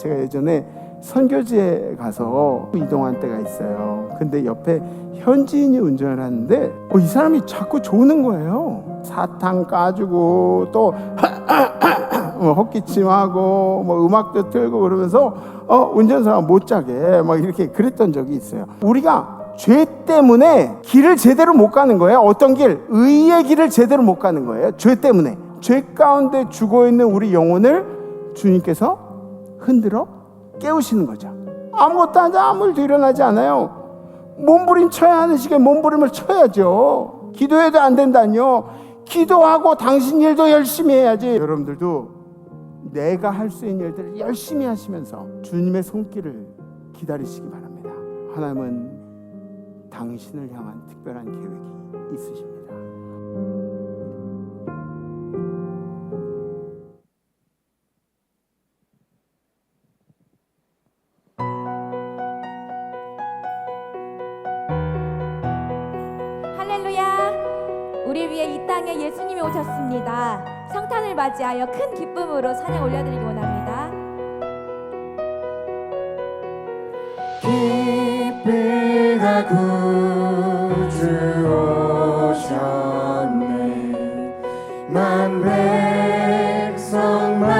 제가 예전에 선교지에 가서 이동한 때가 있어요. 근데 옆에 현지인이 운전을 하는데 이 사람이 자꾸 조는 거예요. 사탕 까주고 또 헛기침하고 뭐 음악도 틀고 그러면서 운전사가 못 자게 막 이렇게 그랬던 적이 있어요. 우리가 죄 때문에 길을 제대로 못 가는 거예요. 어떤 길? 의의 길을 제대로 못 가는 거예요. 죄 때문에. 죄 가운데 죽어있는 우리 영혼을 주님께서 흔들어 깨우시는 거죠. 아무것도 하지 아무 일도 일어나지 않아요. 몸부림 쳐야 하는 시기에 몸부림을 쳐야죠. 기도해도 안 된다뇨. 기도하고 당신 일도 열심히 해야지. 여러분들도 내가 할 수 있는 일들을 열심히 하시면서 주님의 손길을 기다리시기 바랍니다. 하나님은 당신을 향한 특별한 계획이 있으십니다. 할렐루야! 우리 위해 이 땅에 예수님이 오셨습니다. 성탄을 맞이하여 큰 기쁨으로 찬양 올려드리기 원합니다. 기쁘다 구주 오셨네. 만 백성 맞으라.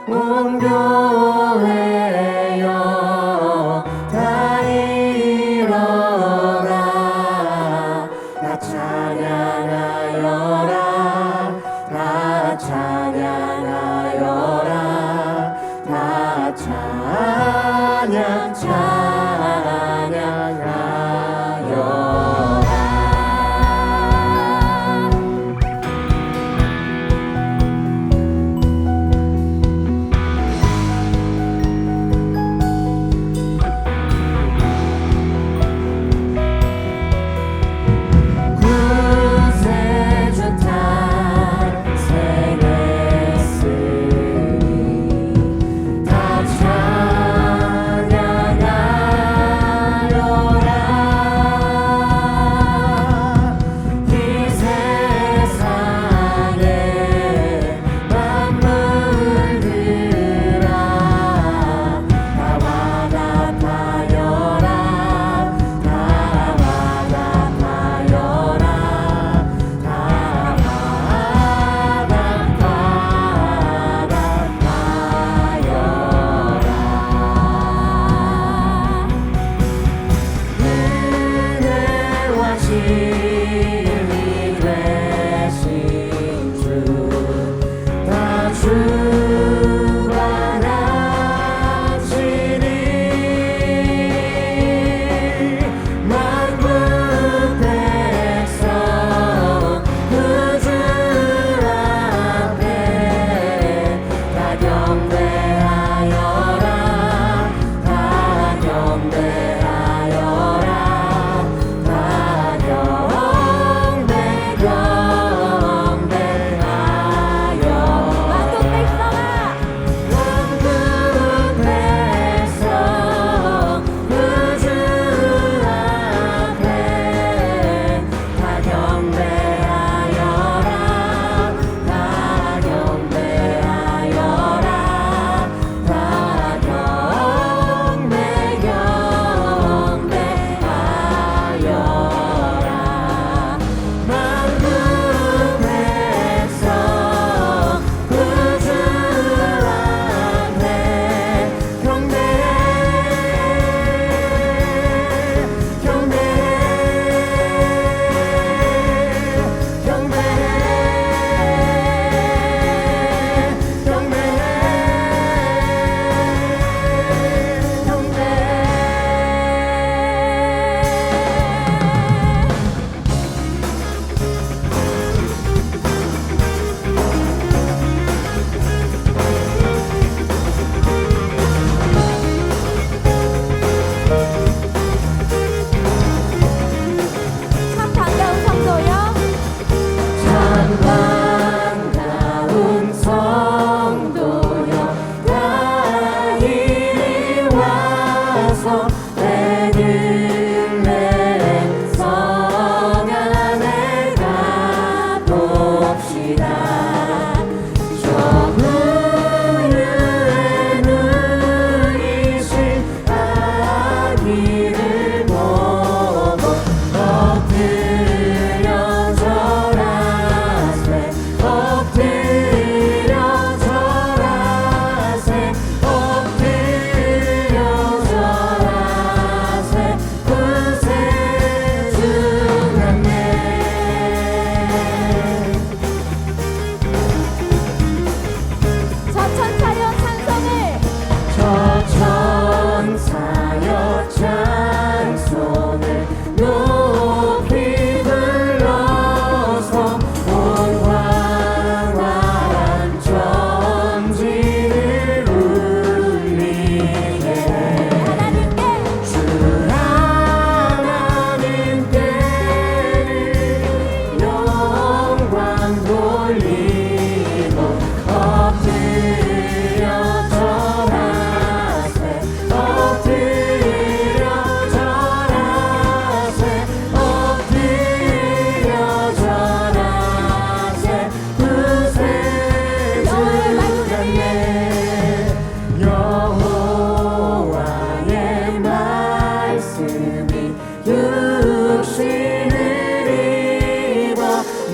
온 교회여 다 일어나. 다 찬양하여라. 다 찬양하여라. 다 찬양하여라. 구세주 탄생했으니 다 찬양하여라. 이 세상의 만물들아 다 와답하여라. 다 와답하여라. 다 은혜와 진리 되신 주 다 주관하시니 만국 백성 구주 앞에 다 경배하여라. 다 경배하여라. 다 경배하여라. 만국 백성아! 만국 백성 구주 앞에 다 경배하여라. 다 경배하여라. 다 경배하여라. 만국 백성 구주 앞에 참 반가운 성도요. 참 반가운 성도여 다 이리 와서 베들레헴 성 안에 가봅시다.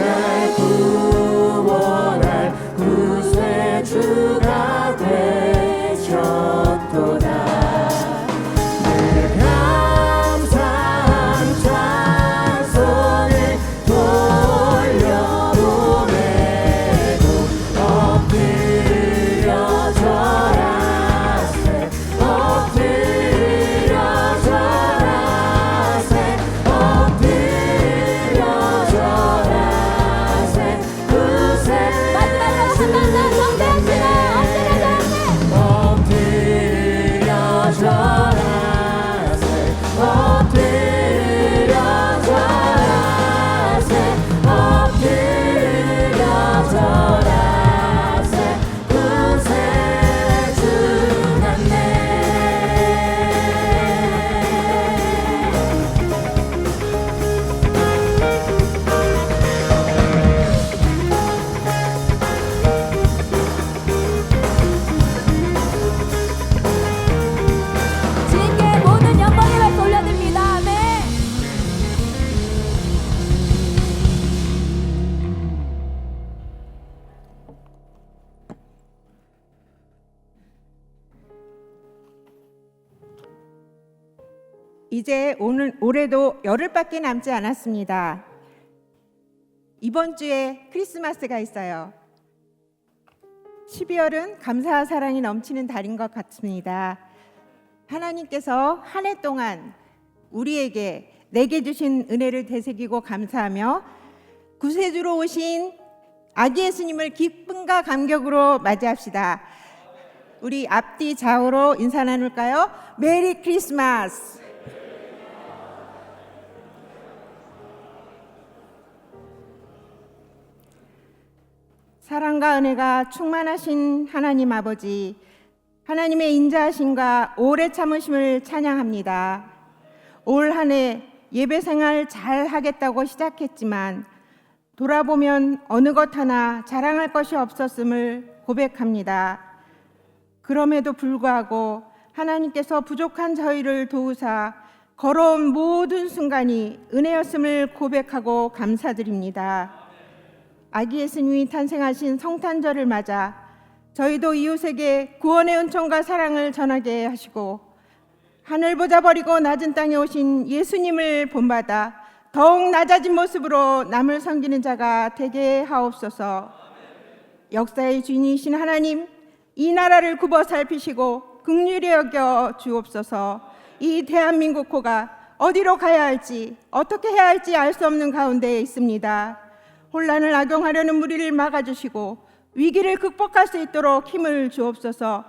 날 구원할 구세주가 되셨도다. 주님께 모든 영광의 말씀 올려드립니다. 아멘. 이제 올해도 열흘밖에 남지 않았습니다. 이번 주에 크리스마스가 있어요. 12월은 감사와 사랑이 넘치는 달인 것 같습니다. 하나님께서 한 해 동안 우리에게 내게 주신 은혜를 되새기고 감사하며 구세주로 오신 아기 예수님을 기쁨과 감격으로 맞이합시다. 우리 앞뒤 좌우로 인사 나눌까요? 메리 크리스마스. 사랑과 은혜가 충만하신 하나님 아버지, 하나님의 인자하심과 오래 참으심을 찬양합니다. 올 한 해 예배 생활 잘 하겠다고 시작했지만 돌아보면 어느 것 하나 자랑할 것이 없었음을 고백합니다. 그럼에도 불구하고 하나님께서 부족한 저희를 도우사 걸어온 모든 순간이 은혜였음을 고백하고 감사드립니다. 아기 예수님이 탄생하신 성탄절을 맞아 저희도 이웃에게 구원의 은총과 사랑을 전하게 하시고 하늘 보자 버리고 낮은 땅에 오신 예수님을 본받아 더욱 낮아진 모습으로 남을 섬기는 자가 되게 하옵소서. 역사의 주인이신 하나님, 이 나라를 굽어 살피시고 긍휼히 여겨 주옵소서. 이 대한민국 호가 어디로 가야 할지 어떻게 해야 할지 알 수 없는 가운데 있습니다. 혼란을 악용하려는 무리를 막아주시고 위기를 극복할 수 있도록 힘을 주옵소서.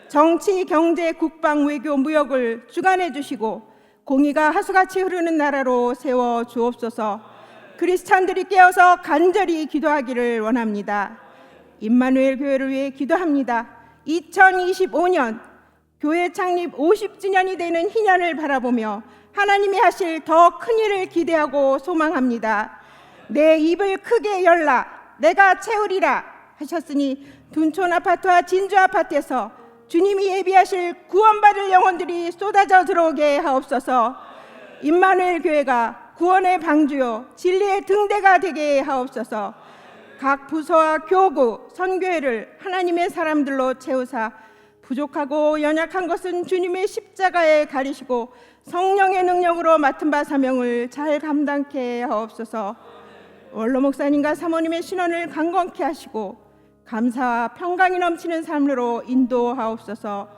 정치, 경제, 국방, 외교, 무역을 주관해 주시고 공의가 하수같이 흐르는 나라로 세워 주옵소서. 크리스찬들이 깨어서 간절히 기도하기를 원합니다. 임마누엘 교회를 위해 기도합니다. 2025년 교회 창립 50주년이 되는 희년을 바라보며 하나님이 하실 더 큰 일을 기대하고 소망합니다. 내 입을 크게 열라 내가 채우리라 하셨으니 둔촌 아파트와 진주 아파트에서 주님이 예비하실 구원받을 영혼들이 쏟아져 들어오게 하옵소서. 임마누엘 교회가 구원의 방주요 진리의 등대가 되게 하옵소서. 각 부서와 교구, 선교회를 하나님의 사람들로 채우사 부족하고 연약한 것은 주님의 십자가에 가리시고 성령의 능력으로 맡은 바 사명을 잘 감당케 하옵소서. 원로 목사님과 사모님의 신원을 강건케 하시고 감사와 평강이 넘치는 삶으로 인도하옵소서.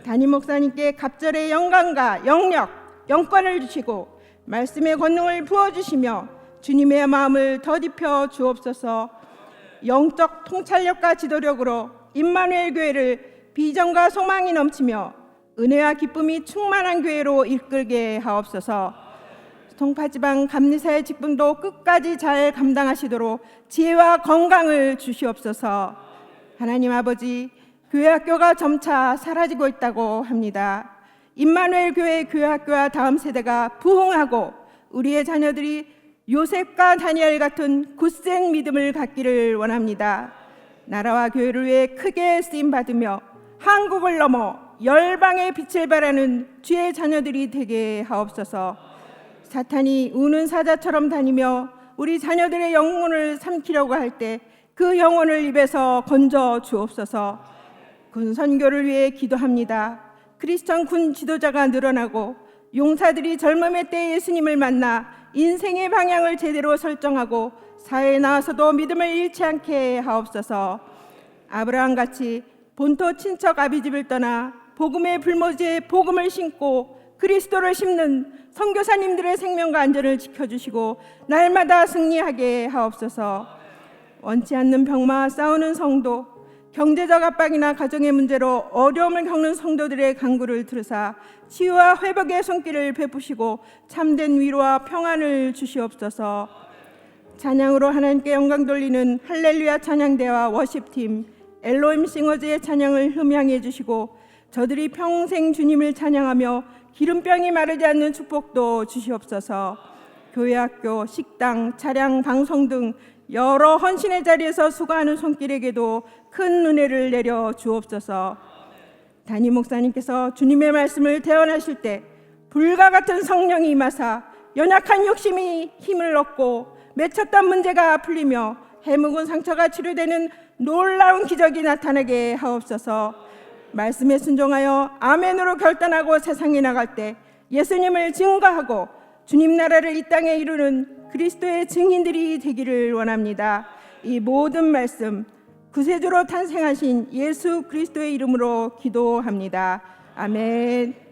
담임 목사님께 갑절의 영광과 영력, 영권을 주시고 말씀의 권능을 부어주시며 주님의 마음을 더딥혀 주옵소서. 영적 통찰력과 지도력으로 임마누엘 교회를 비전과 소망이 넘치며 은혜와 기쁨이 충만한 교회로 이끌게 하옵소서. 동파지방 감리사의 직분도 끝까지 잘 감당하시도록 지혜와 건강을 주시옵소서. 하나님 아버지, 교회 학교가 점차 사라지고 있다고 합니다. 임마누엘 교회 교회학교와 다음 세대가 부흥하고 우리의 자녀들이 요셉과 다니엘 같은 굳센 믿음을 갖기를 원합니다. 나라와 교회를 위해 크게 쓰임받으며 한국을 넘어 열방의 빛을 발하는 주의 자녀들이 되게 하옵소서. 사탄이 우는 사자처럼 다니며 우리 자녀들의 영혼을 삼키려고 할 때 그 영혼을 입에서 건져 주옵소서. 군 선교를 위해 기도합니다. 크리스천 군 지도자가 늘어나고 용사들이 젊음의 때 예수님을 만나 인생의 방향을 제대로 설정하고 사회에 나와서도 믿음을 잃지 않게 하옵소서. 아브라함같이 본토 친척 아비집을 떠나 복음의 불모지에 복음을 심고 그리스도를 심는 선교사님들의 생명과 안전을 지켜주시고 날마다 승리하게 하옵소서. 원치 않는 병마와 싸우는 성도, 경제적 압박이나 가정의 문제로 어려움을 겪는 성도들의 간구를 들으사 치유와 회복의 손길을 베푸시고 참된 위로와 평안을 주시옵소서. 찬양으로 하나님께 영광 돌리는 할렐루야 찬양대와 워십팀 엘로임 싱어즈의 찬양을 흠양해 주시고 저들이 평생 주님을 찬양하며 기름병이 마르지 않는 축복도 주시옵소서. 교회, 학교, 식당, 차량, 방송 등 여러 헌신의 자리에서 수고하는 손길에게도 큰 은혜를 내려 주옵소서. 담임 목사님께서 주님의 말씀을 대언하실 때 불과 같은 성령이 임하사 연약한 욕심이 힘을 얻고 맺혔던 문제가 풀리며 해묵은 상처가 치료되는 놀라운 기적이 나타나게 하옵소서. 말씀에 순종하여 아멘으로 결단하고 세상에 나갈 때 예수님을 증거하고 주님 나라를 이 땅에 이루는 그리스도의 증인들이 되기를 원합니다. 이 모든 말씀 구세주로 탄생하신 예수 그리스도의 이름으로 기도합니다. 아멘.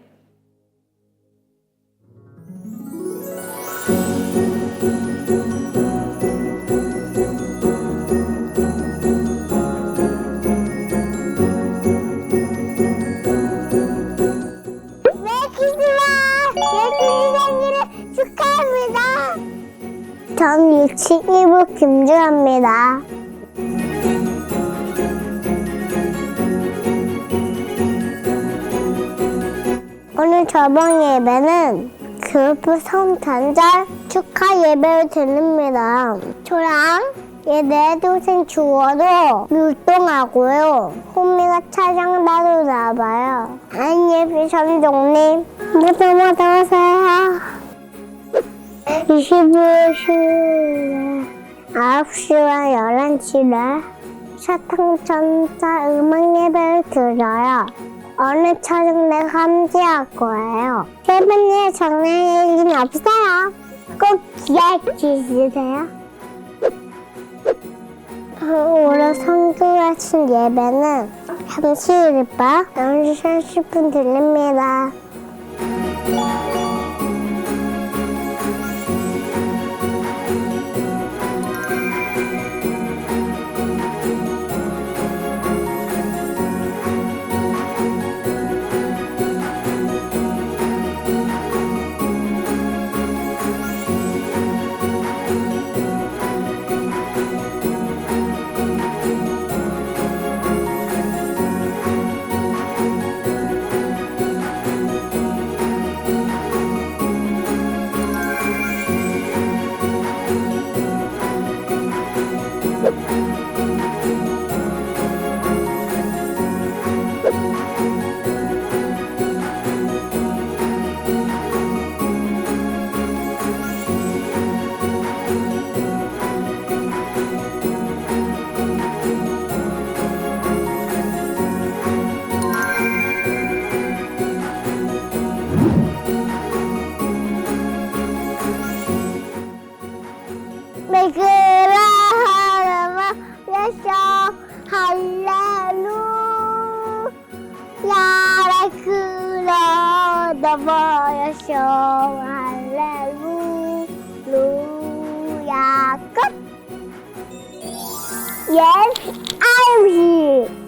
전 유치 2부 김주현입니다. 오늘 저번 예배는 교회 성탄절 축하 예배를 드립니다. 저랑 내 동생 주워도 율동하고요. 호미가 차장다로 나와봐요. 안예비 선종님 모두 오세요. 25일 9시와 11시에 사탕천사 음악 예배를 드려요. 어느 차장대가 함께할 거예요. 세 번째 장례 얘기는 없어요. 꼭 기억해 주세요. 올해 성교하신 예배는 잠시 후 밤 11시 30분 들립니다. 넘어야쇼 할렐루야 끝. Yes, I'm here.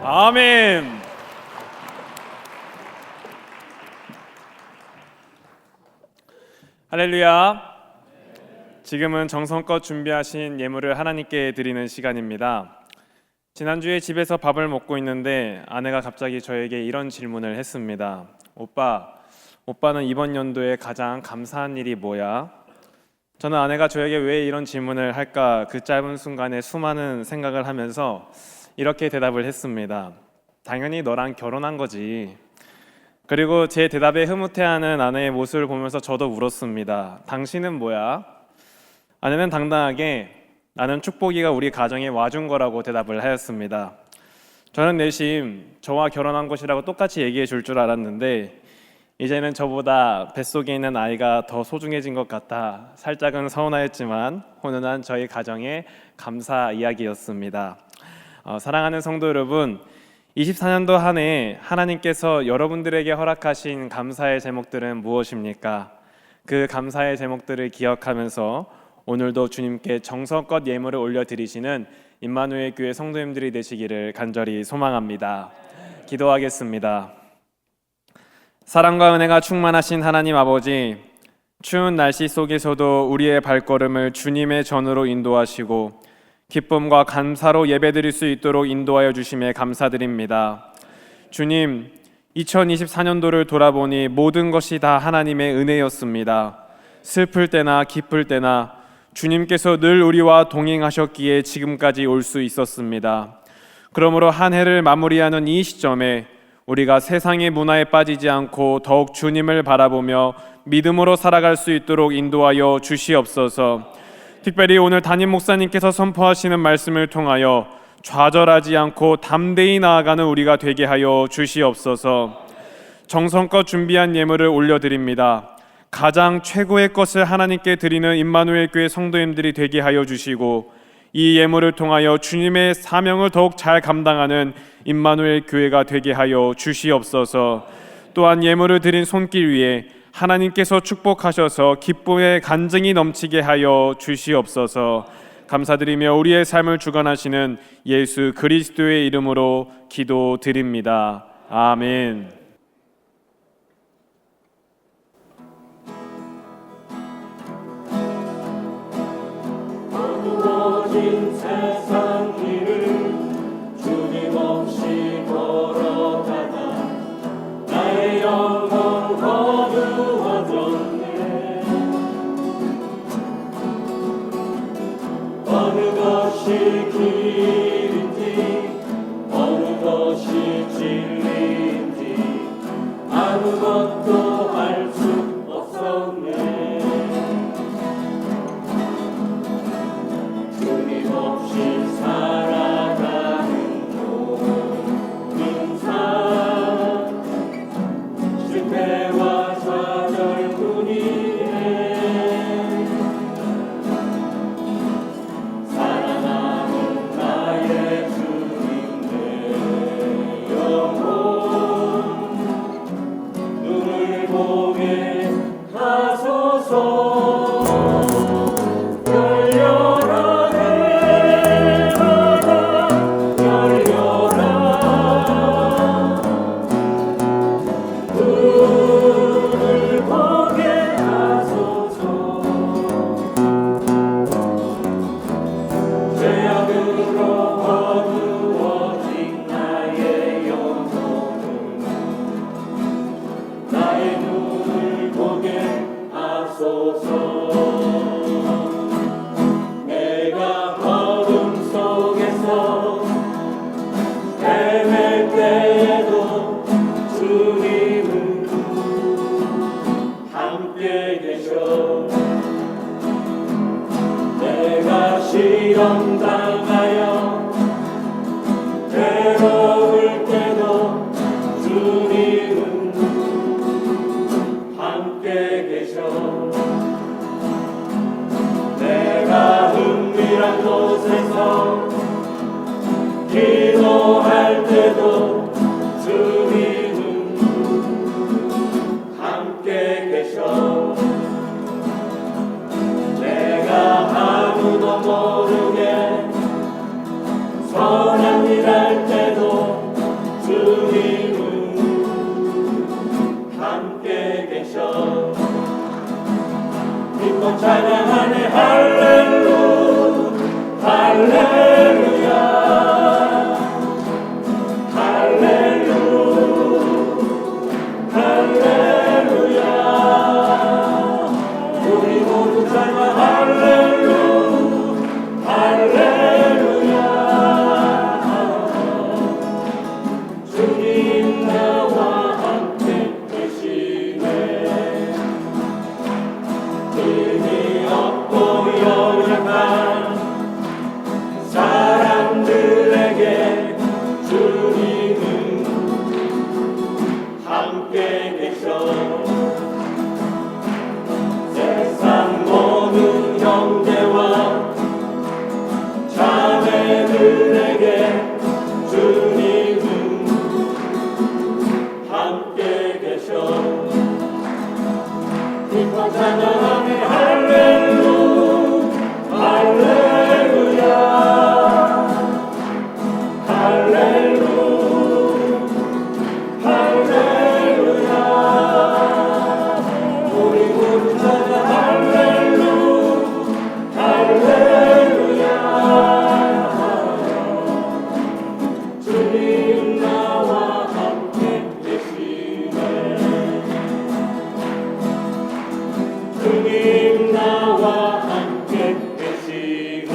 아멘. 할렐루야. 지금은 정성껏 준비하신 예물을 하나님께 드리는 시간입니다. 지난주에 집에서 밥을 먹고 있는데 아내가 갑자기 저에게 이런 질문을 했습니다. 오빠는 이번 연도에 가장 감사한 일이 뭐야? 저는 아내가 저에게 왜 이런 질문을 할까 그 짧은 순간에 수많은 생각을 하면서 이렇게 대답을 했습니다. 당연히 너랑 결혼한 거지. 그리고 제 대답에 흐뭇해하는 아내의 모습을 보면서 저도 울었습니다. 당신은 뭐야? 아내는 당당하게 나는 축복이가 우리 가정에 와준 거라고 대답을 하였습니다. 저는 내심 저와 결혼한 것이라고 똑같이 얘기해 줄 줄 알았는데 이제는 저보다 뱃속에 있는 아이가 더 소중해진 것 같아 살짝은 서운하였지만 훈훈한 저희 가정의 감사 이야기였습니다. 사랑하는 성도 여러분, 24년도 한 해 하나님께서 여러분들에게 허락하신 감사의 제목들은 무엇입니까? 그 감사의 제목들을 기억하면서 오늘도 주님께 정성껏 예물을 올려드리시는 임마누엘 교회 성도님들이 되시기를 간절히 소망합니다. 기도하겠습니다. 사랑과 은혜가 충만하신 하나님 아버지, 추운 날씨 속에서도 우리의 발걸음을 주님의 전으로 인도하시고 기쁨과 감사로 예배드릴 수 있도록 인도하여 주심에 감사드립니다. 주님, 2024년도를 돌아보니 모든 것이 다 하나님의 은혜였습니다. 슬플 때나 기쁠 때나 주님께서 늘 우리와 동행하셨기에 지금까지 올 수 있었습니다. 그러므로 한 해를 마무리하는 이 시점에 우리가 세상의 문화에 빠지지 않고 더욱 주님을 바라보며 믿음으로 살아갈 수 있도록 인도하여 주시옵소서. 특별히 오늘 담임 목사님께서 선포하시는 말씀을 통하여 좌절하지 않고 담대히 나아가는 우리가 되게 하여 주시옵소서. 정성껏 준비한 예물을 올려드립니다. 가장 최고의 것을 하나님께 드리는 임마누엘 교회 성도님들이 되게 하여 주시고 이 예물을 통하여 주님의 사명을 더욱 잘 감당하는 임마누엘 교회가 되게 하여 주시옵소서. 또한 예물을 드린 손길 위에 하나님께서 축복하셔서 기쁨의 간증이 넘치게 하여 주시옵소서. 감사드리며 우리의 삶을 주관하시는 예수 그리스도의 이름으로 기도드립니다. 아멘. 어두워진 세상 길을 주님 없이 걸어가다 나의 영혼 어두워졌네. 어느 것이 길인지 어느 것이 진리인지 아무것도 알 수 없었네. 주님 없이 살아가는 모든 삶 실패와 좌절뿐이네. 살아남은 나의 주님 내 영혼 눈을 보게 하소서. 열려라 해마다 열려라 눈을 보게 하소서. 죄악으로 어두워진 나의 영혼은 나의 눈을 보게 하소서. 내가 어둠 속에서 헤맬 때에도 주님은 함께 계셔. 내가 시험 당하여 괴로울 때도 주님은 함께 계셔. 내가 은밀한 곳에서 기도할 때도 주님은 함께 계셔. 내가 아무도 모르게 선한 일 할 때도 주님은 함께 계셔. 기뻐 찬양하네 할렐루 할렐루야 할렐루 할렐루야. 우리 모두 찬양 할렐루 할렐루야. 주님 나와 함께 계시네. 힘이 없고 연약한 사람들에게 주님은 함께 계셔. 세상 모든 형제와 자매들에게 주님은 함께 계셔. 기뻐 찬양하네 할렐루 할렐루야 할렐루 할렐루야. 우리 모두 찬양 할렐루 할렐루야. 주님 나와 함께 계시네. 주님 나와 함께 계시네.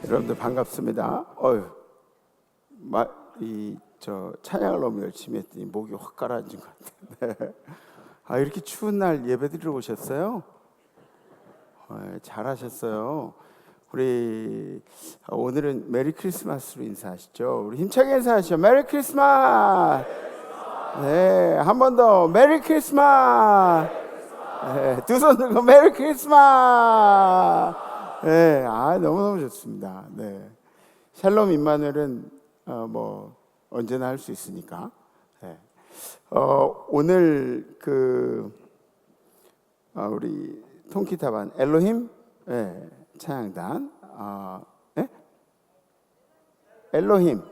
여러분들 반갑습니다. 찬양을 너무 열심히 했더니 목이 확 가라앉은 것 같아요. 아, 이렇게 추운 날 예배드리러 오셨어요? 잘하셨어요. 우리 오늘은 메리 크리스마스로 인사하시죠. 우리 힘차게 인사하시죠. 메리 크리스마스. 네, 한 번 더 메리 크리스마스. 네, 두 손 들고 메리 크리스마스. 네, 너무너무 좋습니다. 네. 샬롬 임마누엘은 뭐 언제나 할 수 있으니까. 네. 오늘 우리 통기타반 엘로힘 찬양단 엘로힘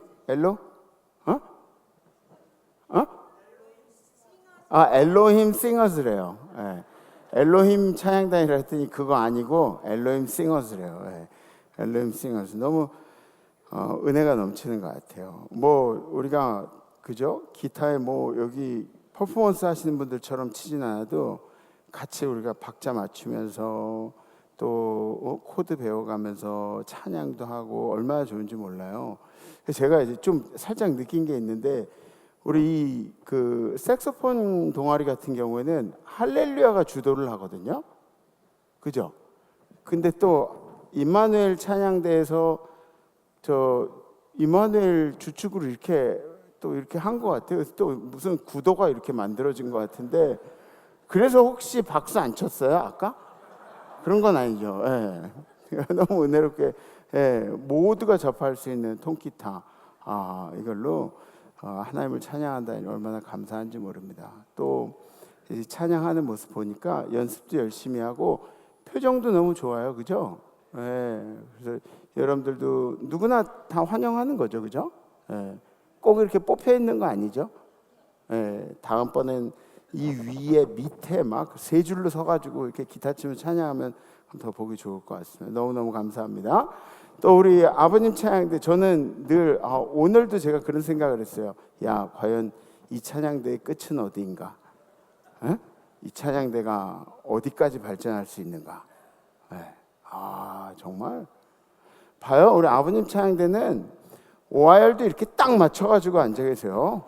엘로힘 싱어스래요. 엘로힘 찬양단이라 했더니 그거 아니고 엘로힘 싱어스래요. 엘로힘 싱어스 너무 은혜가 넘치는 것 같아요. 뭐 우리가 그죠? 기타에 뭐 여기 퍼포먼스 하시는 분들처럼 치진 않아도 같이 우리가 박자 맞추면서 또 코드 배워가면서 찬양도 하고 얼마나 좋은지 몰라요. 제가 이제 좀 살짝 느낀 게 있는데 우리 그 색소폰 동아리 같은 경우에는 할렐루야가 주도를 하거든요. 그죠? 근데 또 임마누엘 찬양대에서 저 임마누엘 주축으로 이렇게 또 이렇게 한 것 같아요. 또 무슨 구도가 이렇게 만들어진 것 같은데 그래서 혹시 박수 안 쳤어요 아까? 그런 건 아니죠. 너무 은혜롭게 모두가 접할 수 있는 통기타 이걸로 하나님을 찬양한다니 얼마나 감사한지 모릅니다. 또 찬양하는 모습 보니까 연습도 열심히 하고 표정도 너무 좋아요, 그죠? 그래서 여러분들도 누구나 다 환영하는 거죠, 그죠? 꼭 이렇게 뽑혀 있는 거 아니죠? 다음번엔 이 위에 밑에 막 세 줄로 서가지고 이렇게 기타 치면 찬양하면 더 보기 좋을 것 같습니다. 너무너무 감사합니다. 또 우리 아버님 찬양대 저는 늘 오늘도 제가 그런 생각을 했어요. 야, 과연 이 찬양대의 끝은 어디인가? 이 찬양대가 어디까지 발전할 수 있는가? 정말 봐요. 우리 아버님 찬양대는 오하열도 이렇게 딱 맞춰가지고 앉아 계세요.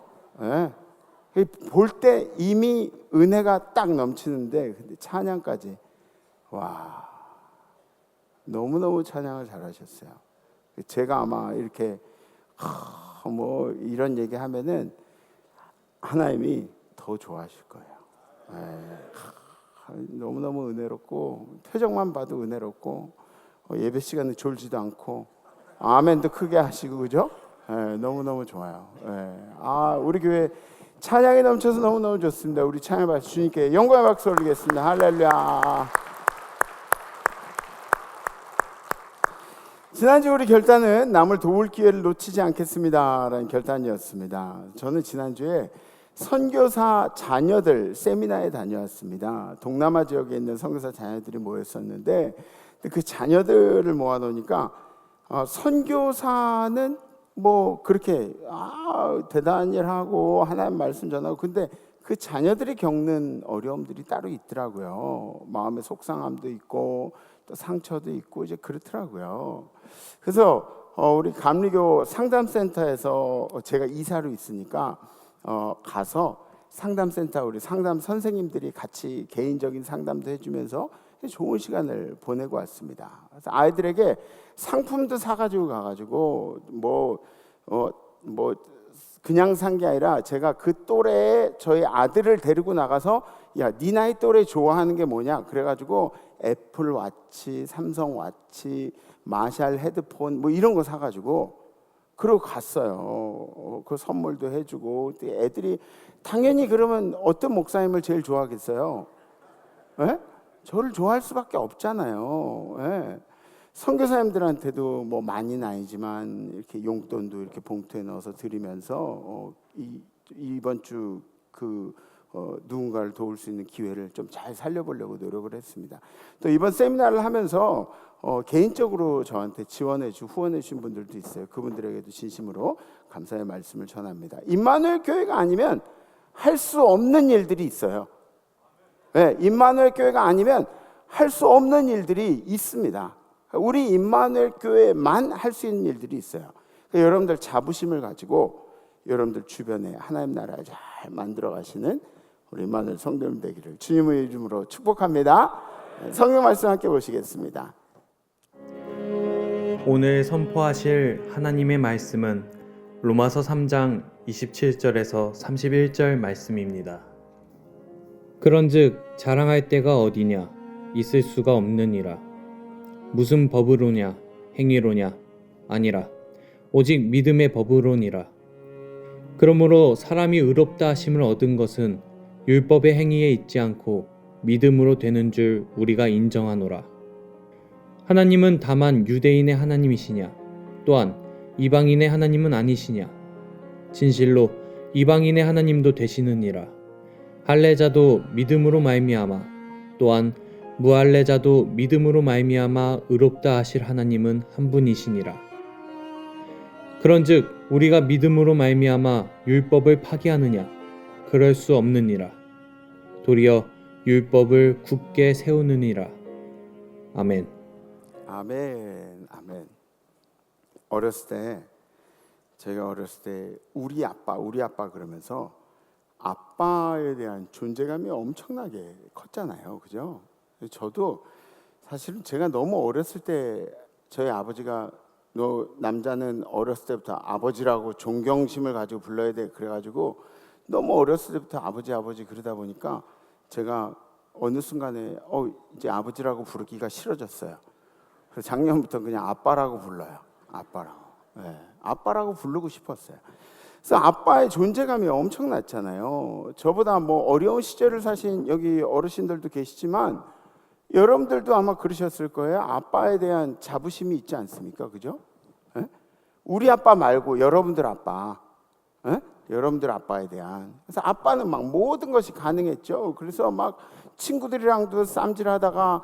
볼 때 이미 은혜가 딱 넘치는데 근데 찬양까지 와 너무너무 찬양을 잘하셨어요. 제가 아마 이렇게 뭐 이런 얘기 하면은 하나님이 더 좋아하실 거예요. 너무너무 은혜롭고 표정만 봐도 은혜롭고 예배 시간에 졸지도 않고 아멘도 크게 하시고 그죠? 너무너무 좋아요. 우리 교회 찬양이 넘쳐서 너무너무 좋습니다. 우리 찬양 박수 주님께 영광의 박수 올리겠습니다. 할렐루야. 지난주 우리 결단은 남을 도울 기회를 놓치지 않겠습니다라는 결단이었습니다. 저는 지난주에 선교사 자녀들 세미나에 다녀왔습니다. 동남아 지역에 있는 선교사 자녀들이 모였었는데 그 자녀들을 모아놓으니까 선교사는 뭐 그렇게 대단한 일 하고 하나님 말씀 전하고 근데 그 자녀들이 겪는 어려움들이 따로 있더라고요. 마음의 속상함도 있고 또 상처도 있고 이제 그렇더라고요. 그래서 우리 감리교 상담센터에서 제가 이사로 있으니까 가서 상담센터 우리 상담 선생님들이 같이 개인적인 상담도 해주면서 좋은 시간을 보내고 왔습니다. 그래서 아이들에게 상품도 사가지고 가가지고 뭐 그냥 산 게 아니라 제가 그 또래에 저희 아들을 데리고 나가서 야, 네 나이 또래 좋아하는 게 뭐냐? 그래가지고 애플 와치, 삼성 와치, 마샬 헤드폰 뭐 이런 거 사가지고 그러고 갔어요. 그 선물도 해주고 애들이 당연히 그러면 어떤 목사님을 제일 좋아하겠어요? 저를 좋아할 수밖에 없잖아요. 선교사님들한테도 뭐 많이는 아니지만 이렇게 용돈도 이렇게 봉투에 넣어서 드리면서 이번 주 누군가를 도울 수 있는 기회를 좀 잘 살려보려고 노력을 했습니다. 또 이번 세미나를 하면서 개인적으로 저한테 지원해주고 후원해주신 분들도 있어요. 그분들에게도 진심으로 감사의 말씀을 전합니다. 임마누엘 교회가 아니면 할 수 없는 일들이 있어요. 임마누엘 교회가 아니면 할 수 없는 일들이 있습니다. 우리 임마누엘 교회만 할 수 있는 일들이 있어요. 그러니까 여러분들 자부심을 가지고 여러분들 주변에 하나님 나라를 잘 만들어 가시는 우리 임마누엘 성도님 되기를 주님의 이름으로 축복합니다. 성경 말씀 함께 보시겠습니다. 오늘 선포하실 하나님의 말씀은 로마서 3장 27절에서 31절 말씀입니다. 그런즉 자랑할 데가 어디냐 있을 수가 없느니라. 무슨 법으로냐 행위로냐 아니라 오직 믿음의 법으로니라. 그러므로 사람이 의롭다 하심을 얻은 것은 율법의 행위에 있지 않고 믿음으로 되는 줄 우리가 인정하노라. 하나님은 다만 유대인의 하나님이시냐 또한 이방인의 하나님은 아니시냐. 진실로 이방인의 하나님도 되시느니라. 할례자도 믿음으로 말미암아 또한 무할례자도 믿음으로 말미암아 의롭다 하실 하나님은 한 분이시니라. 그런즉 우리가 믿음으로 말미암아 율법을 파기하느냐? 그럴 수 없느니라. 도리어 율법을 굳게 세우느니라. 아멘. 아멘. 아멘. 제가 어렸을 때 우리 아빠 그러면서 아빠에 대한 존재감이 엄청나게 컸잖아요. 그죠? 저도 사실은 제가 너무 어렸을 때 저희 아버지가 너 남자는 어렸을 때부터 아버지라고 존경심을 가지고 불러야 돼 그래가지고 너무 어렸을 때부터 아버지 그러다 보니까 제가 어느 순간에 이제 아버지라고 부르기가 싫어졌어요. 그래서 작년부터 그냥 아빠라고 불러요. 아빠라고 부르고 싶었어요. 그래서 아빠의 존재감이 엄청났잖아요. 저보다 뭐 어려운 시절을 사신 여기 어르신들도 계시지만 여러분들도 아마 그러셨을 거예요. 아빠에 대한 자부심이 있지 않습니까? 그죠? 예? 우리 아빠 말고 여러분들 아빠, 예? 여러분들 아빠에 대한. 그래서 아빠는 막 모든 것이 가능했죠. 그래서 막 친구들이랑도 쌈질하다가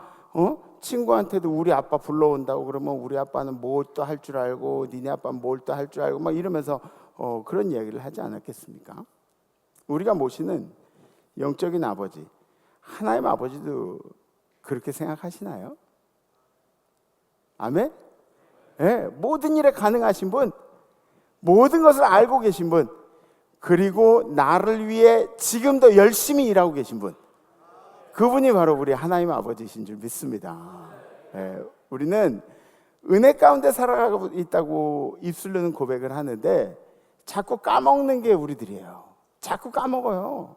친구한테도 우리 아빠 불러온다고 그러면 우리 아빠는 뭘 또 할 줄 알고 니네 아빠는 뭘 또 할 줄 알고 막 이러면서 그런 이야기를 하지 않았겠습니까? 우리가 모시는 영적인 아버지, 하나님 아버지도 그렇게 생각하시나요? 아멘? 네, 모든 일에 가능하신 분, 모든 것을 알고 계신 분, 그리고 나를 위해 지금도 열심히 일하고 계신 분, 그분이 바로 우리 하나님 아버지이신 줄 믿습니다. 네, 우리는 은혜 가운데 살아가고 있다고 입술로는 고백을 하는데 자꾸 까먹는 게 우리들이에요. 자꾸 까먹어요.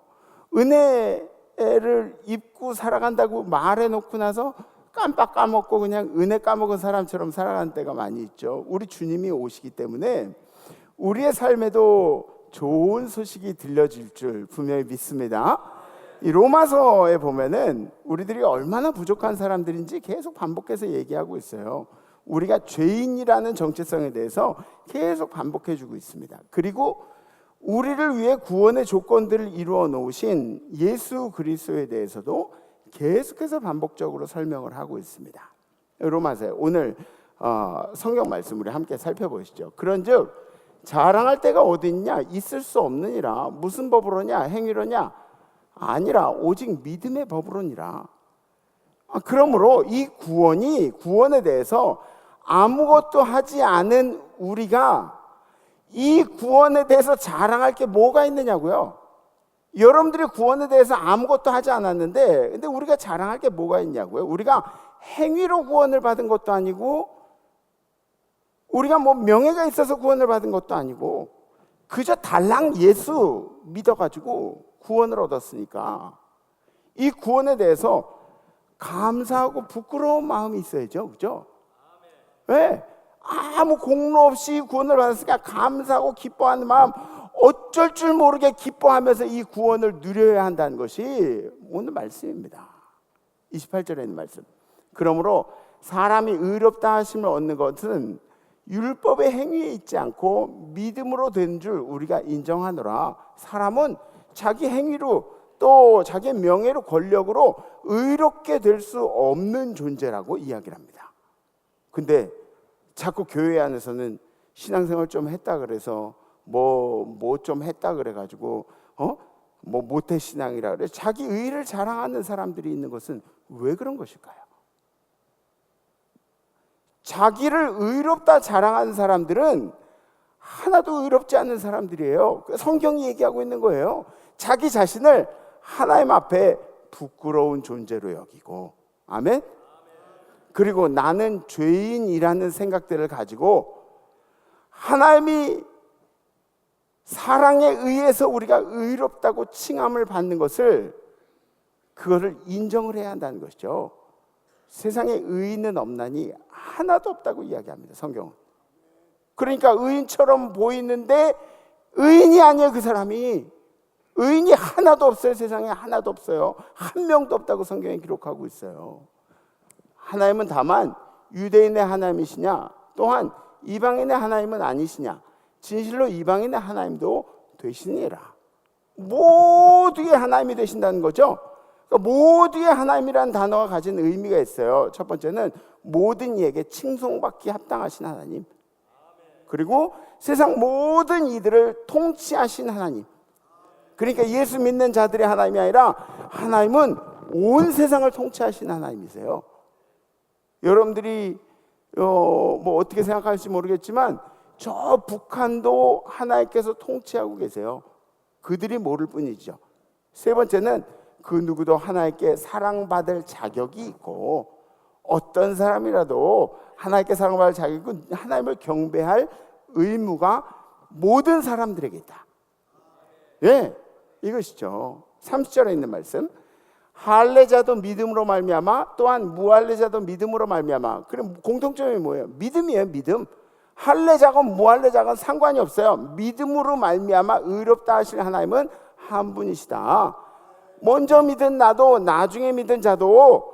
은혜를 입고 살아간다고 말해놓고 나서 깜빡 까먹고 그냥 은혜 까먹은 사람처럼 살아가는 때가 많이 있죠. 우리 주님이 오시기 때문에 우리의 삶에도 좋은 소식이 들려질 줄 분명히 믿습니다. 이 로마서에 보면은 우리들이 얼마나 부족한 사람들인지 계속 반복해서 얘기하고 있어요. 우리가 죄인이라는 정체성에 대해서 계속 반복해주고 있습니다. 그리고 우리를 위해 구원의 조건들을 이루어 놓으신 예수 그리스도에 대해서도 계속해서 반복적으로 설명을 하고 있습니다. 로마서에 오늘 성경 말씀 우리 함께 살펴보시죠. 그런즉 자랑할 데가 어디 있냐? 있을 수 없느니라. 무슨 법으로냐? 행위로냐? 아니라 오직 믿음의 법으로니라. 그러므로 이 구원에 대해서 아무것도 하지 않은 우리가 이 구원에 대해서 자랑할 게 뭐가 있느냐고요. 여러분들이 구원에 대해서 아무것도 하지 않았는데 근데 우리가 자랑할 게 뭐가 있냐고요. 우리가 행위로 구원을 받은 것도 아니고 우리가 뭐 명예가 있어서 구원을 받은 것도 아니고 그저 달랑 예수 믿어가지고 구원을 얻었으니까 이 구원에 대해서 감사하고 부끄러운 마음이 있어야죠. 그죠? 왜? 아무 공로 없이 구원을 받았으니까 감사하고 기뻐하는 마음, 어쩔 줄 모르게 기뻐하면서 이 구원을 누려야 한다는 것이 오늘 말씀입니다. 28절에 있는 말씀. 그러므로 사람이 의롭다 하심을 얻는 것은 율법의 행위에 있지 않고 믿음으로 된 줄 우리가 인정하노라. 사람은 자기 행위로 또 자기의 명예로 권력으로 의롭게 될 수 없는 존재라고 이야기를 합니다. 근데 자꾸 교회 안에서는 신앙생활 좀 했다 그래서 뭐 좀 했다 그래가지고 뭐 모태 신앙이라 그래 자기 의를 자랑하는 사람들이 있는 것은 왜 그런 것일까요? 자기를 의롭다 자랑하는 사람들은 하나도 의롭지 않은 사람들이에요. 성경이 얘기하고 있는 거예요. 자기 자신을 하나님 앞에 부끄러운 존재로 여기고, 아멘? 그리고 나는 죄인이라는 생각들을 가지고 하나님이 사랑에 의해서 우리가 의롭다고 칭함을 받는 것을 그거를 인정을 해야 한다는 것이죠. 세상에 의인은 없나니 하나도 없다고 이야기합니다. 성경은. 그러니까 의인처럼 보이는데 의인이 아니에요. 그 사람이 의인이 하나도 없어요. 세상에 하나도 없어요. 한 명도 없다고 성경에 기록하고 있어요. 하나님은 다만 유대인의 하나님이시냐, 또한 이방인의 하나님은 아니시냐, 진실로 이방인의 하나님도 되시니라. 모두의 하나님이 되신다는 거죠. 그러니까 모두의 하나님이라는 단어가 가진 의미가 있어요. 첫 번째는 모든 이에게 칭송받기 합당하신 하나님, 그리고 세상 모든 이들을 통치하신 하나님. 그러니까 예수 믿는 자들의 하나님이 아니라 하나님은 온 세상을 통치하신 하나님이세요. 여러분들이 뭐 어떻게 생각할지 모르겠지만 저 북한도 하나님께서 통치하고 계세요. 그들이 모를 뿐이죠. 세 번째는 그 누구도 하나님께 사랑받을 자격이 있고, 어떤 사람이라도 하나님께 사랑받을 자격이 있고 하나님을 경배할 의무가 모든 사람들에게 있다. 예, 이것이죠. 30절에 있는 말씀, 할례자도 믿음으로 말미암아 또한 무할례자도 믿음으로 말미암아. 그럼 공통점이 뭐예요? 믿음이에요. 믿음. 할례자건 무할례자건 상관이 없어요. 믿음으로 말미암아 의롭다 하실 하나님은 한 분이시다. 먼저 믿은 나도 나중에 믿은 자도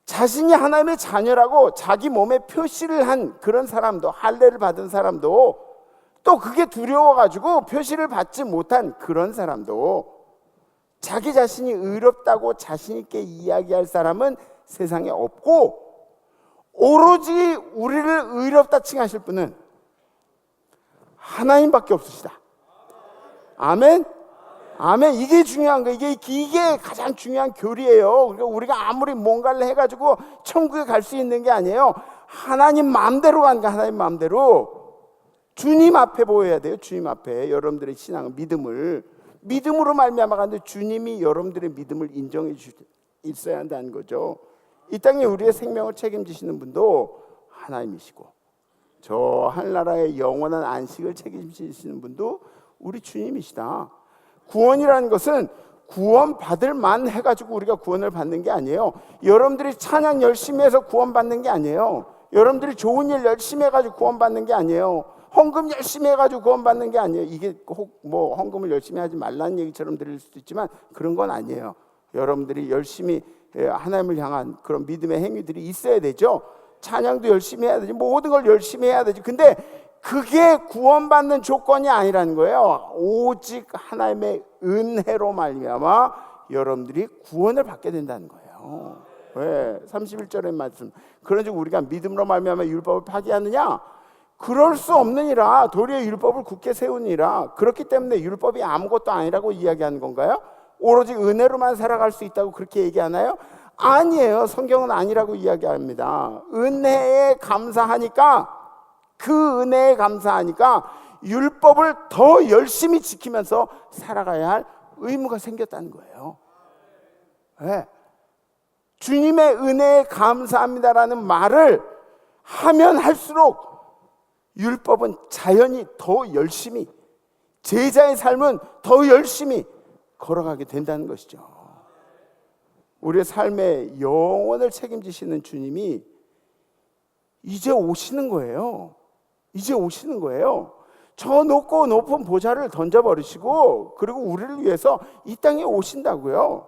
자신이 하나님의 자녀라고 자기 몸에 표시를 한 그런 사람도, 할례를 받은 사람도, 또 그게 두려워가지고 표시를 받지 못한 그런 사람도, 자기 자신이 의롭다고 자신 있게 이야기할 사람은 세상에 없고, 오로지 우리를 의롭다 칭하실 분은 하나님밖에 없으시다. 아멘. 아멘. 이게 중요한 거예요. 이게 가장 중요한 교리예요. 그러니까 우리가 아무리 뭔가를 해가지고 천국에 갈 수 있는 게 아니에요. 하나님 마음대로 가는 거, 하나님 마음대로. 주님 앞에 보여야 돼요. 주님 앞에 여러분들의 신앙, 믿음으로 말미암아 가는데 주님이 여러분들의 믿음을 인정해 있어야 한다는 거죠. 이 땅에 우리의 생명을 책임지시는 분도 하나님이시고, 저 하늘나라의 영원한 안식을 책임지시는 분도 우리 주님이시다. 구원이라는 것은 구원받을 만 해가지고 우리가 구원을 받는 게 아니에요. 여러분들이 찬양 열심히 해서 구원받는 게 아니에요. 여러분들이 좋은 일 열심히 해가지고 구원받는 게 아니에요. 헌금 열심히 해가지고 구원받는 게 아니에요. 이게 혹 뭐 헌금을 열심히 하지 말라는 얘기처럼 들릴 수도 있지만 그런 건 아니에요. 여러분들이 열심히 하나님을 향한 그런 믿음의 행위들이 있어야 되죠. 찬양도 열심히 해야 되지, 모든 걸 열심히 해야 되지. 근데 그게 구원받는 조건이 아니라는 거예요. 오직 하나님의 은혜로 말미암아 여러분들이 구원을 받게 된다는 거예요. 왜? 31절의 말씀, 그런즉 우리가 믿음으로 말미암아 율법을 파기하느냐? 그럴 수 없느니라. 도리어 율법을 굳게 세우니라. 그렇기 때문에 율법이 아무것도 아니라고 이야기하는 건가요? 오로지 은혜로만 살아갈 수 있다고 그렇게 얘기하나요? 아니에요. 성경은 아니라고 이야기합니다. 은혜에 감사하니까, 그 은혜에 감사하니까 율법을 더 열심히 지키면서 살아가야 할 의무가 생겼다는 거예요. 네. 주님의 은혜에 감사합니다라는 말을 하면 할수록 율법은 자연히 더 열심히, 제자의 삶은 더 열심히 걸어가게 된다는 것이죠. 우리의 삶의 영원을 책임지시는 주님이 이제 오시는 거예요. 이제 오시는 거예요. 저 높고 높은 보좌를 던져버리시고, 그리고 우리를 위해서 이 땅에 오신다고요.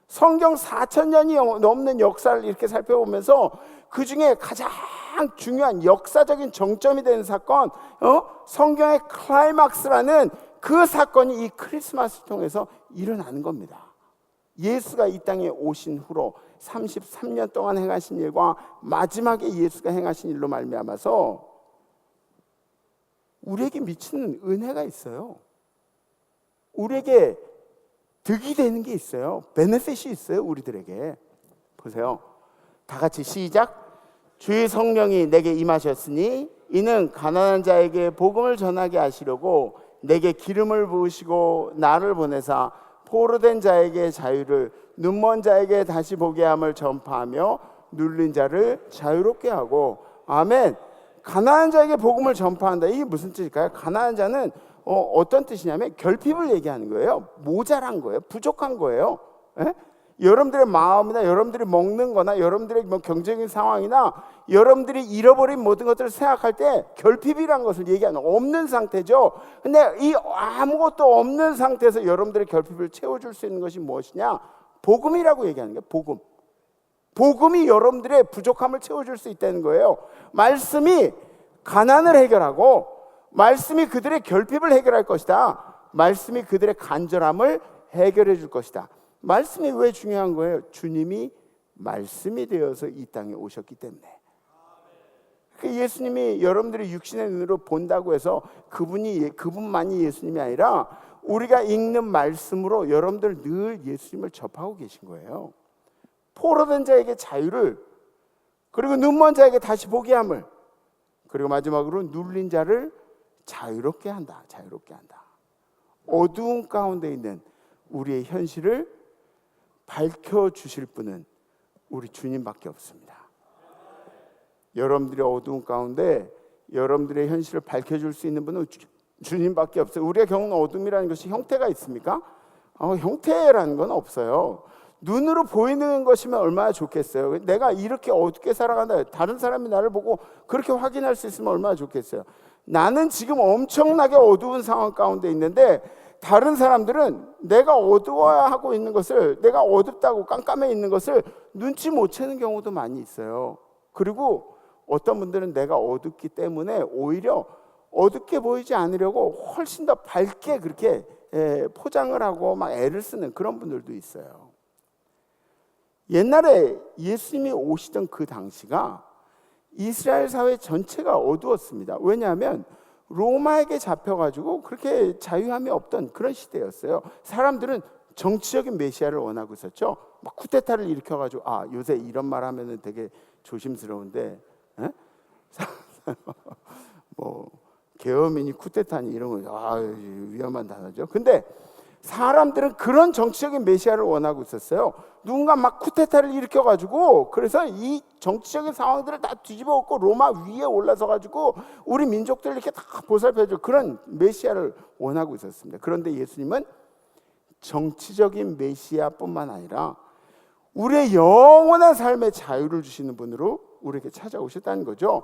성경 4,000년이 넘는 역사를 이렇게 살펴보면서 그 중에 가장 중요한 역사적인 정점이 되는 사건, 성경의 클라이막스라는 그 사건이 이 크리스마스를 통해서 일어나는 겁니다. 예수가 이 땅에 오신 후로 33년 동안 행하신 일과 마지막에 예수가 행하신 일로 말미암아서 우리에게 미치는 은혜가 있어요. 우리에게 득이 되는 게 있어요. 베네핏이 있어요. 우리들에게. 보세요. 다 같이 시작. 주의 성령이 내게 임하셨으니 이는 가난한 자에게 복음을 전하게 하시려고 내게 기름을 부으시고 나를 보내사 포로된 자에게 자유를, 눈먼 자에게 다시 보게 함을 전파하며 눌린 자를 자유롭게 하고. 아멘. 가난한 자에게 복음을 전파한다. 이게 무슨 뜻일까요? 가난한 자는 어떤 뜻이냐면 결핍을 얘기하는 거예요. 모자란 거예요. 부족한 거예요. 예? 여러분들의 마음이나 여러분들이 먹는 거나 여러분들의 뭐 경제적인 상황이나 여러분들이 잃어버린 모든 것들을 생각할 때 결핍이라는 것을 얘기하는 없는 상태죠. 근데 이 아무것도 없는 상태에서 여러분들의 결핍을 채워줄 수 있는 것이 무엇이냐? 복음이라고 얘기하는 거예요. 복음. 복음이 여러분들의 부족함을 채워줄 수 있다는 거예요. 말씀이 가난을 해결하고 말씀이 그들의 결핍을 해결할 것이다. 말씀이 그들의 간절함을 해결해 줄 것이다. 말씀이 왜 중요한 거예요? 주님이 말씀이 되어서 이 땅에 오셨기 때문에. 예수님이 여러분들이 육신의 눈으로 본다고 해서 그분만이 예수님이 아니라 우리가 읽는 말씀으로 여러분들 늘 예수님을 접하고 계신 거예요. 포로된 자에게 자유를, 그리고 눈먼 자에게 다시 보게 함을, 그리고 마지막으로 눌린 자를 자유롭게 한다. 자유롭게 한다. 어두운 가운데 있는 우리의 현실을 밝혀주실 분은 우리 주님밖에 없습니다. 여러분들의 어두운 가운데 여러분들의 현실을 밝혀줄 수 있는 분은 주님밖에 없어요. 우리가 겪는 어둠이라는 것이 형태가 있습니까? 형태라는 건 없어요. 눈으로 보이는 것이면 얼마나 좋겠어요. 내가 이렇게 어둡게 살아간다, 다른 사람이 나를 보고 그렇게 확인할 수 있으면 얼마나 좋겠어요. 나는 지금 엄청나게 어두운 상황 가운데 있는데 다른 사람들은 내가 어두워야 하고 있는 것을, 내가 어둡다고 깜깜해 있는 것을 눈치 못 채는 경우도 많이 있어요. 그리고 어떤 분들은 내가 어둡기 때문에 오히려 어둡게 보이지 않으려고 훨씬 더 밝게 그렇게 포장을 하고 막 애를 쓰는 그런 분들도 있어요. 옛날에 예수님이 오시던 그 당시가 이스라엘 사회 전체가 어두웠습니다. 왜냐하면 로마에게 잡혀가지고 그렇게 자유함이 없던 그런 시대였어요. 사람들은 정치적인 메시아를 원하고 있었죠. 막 쿠데타를 일으켜가지고 요새 이런 말 하면은 되게 조심스러운데 뭐 계엄이니 쿠데타니 이런 거 위험한 단어죠. 근데 사람들은 그런 정치적인 메시아를 원하고 있었어요. 누군가 막 쿠데타를 일으켜가지고 그래서 이 정치적인 상황들을 다 뒤집어 엎고 로마 위에 올라서 가지고 우리 민족들을 이렇게 다 보살펴줘, 그런 메시아를 원하고 있었습니다. 그런데 예수님은 정치적인 메시아뿐만 아니라 우리의 영원한 삶의 자유를 주시는 분으로 우리에게 찾아오셨다는 거죠.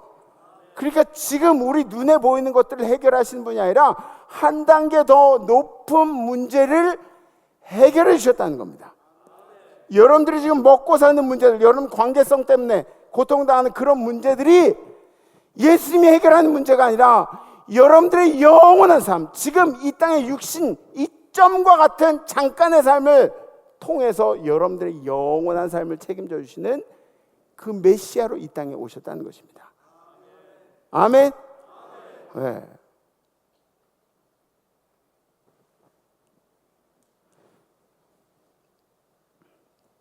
그러니까 지금 우리 눈에 보이는 것들을 해결하시는 분이 아니라 한 단계 더 높은 문제를 해결해 주셨다는 겁니다. 여러분들이 지금 먹고 사는 문제들, 여러분 관계성 때문에 고통당하는 그런 문제들이 예수님이 해결하는 문제가 아니라 여러분들의 영원한 삶, 지금 이 땅의 육신 이점과 같은 잠깐의 삶을 통해서 여러분들의 영원한 삶을 책임져 주시는 그 메시아로 이 땅에 오셨다는 것입니다. 아멘. 네.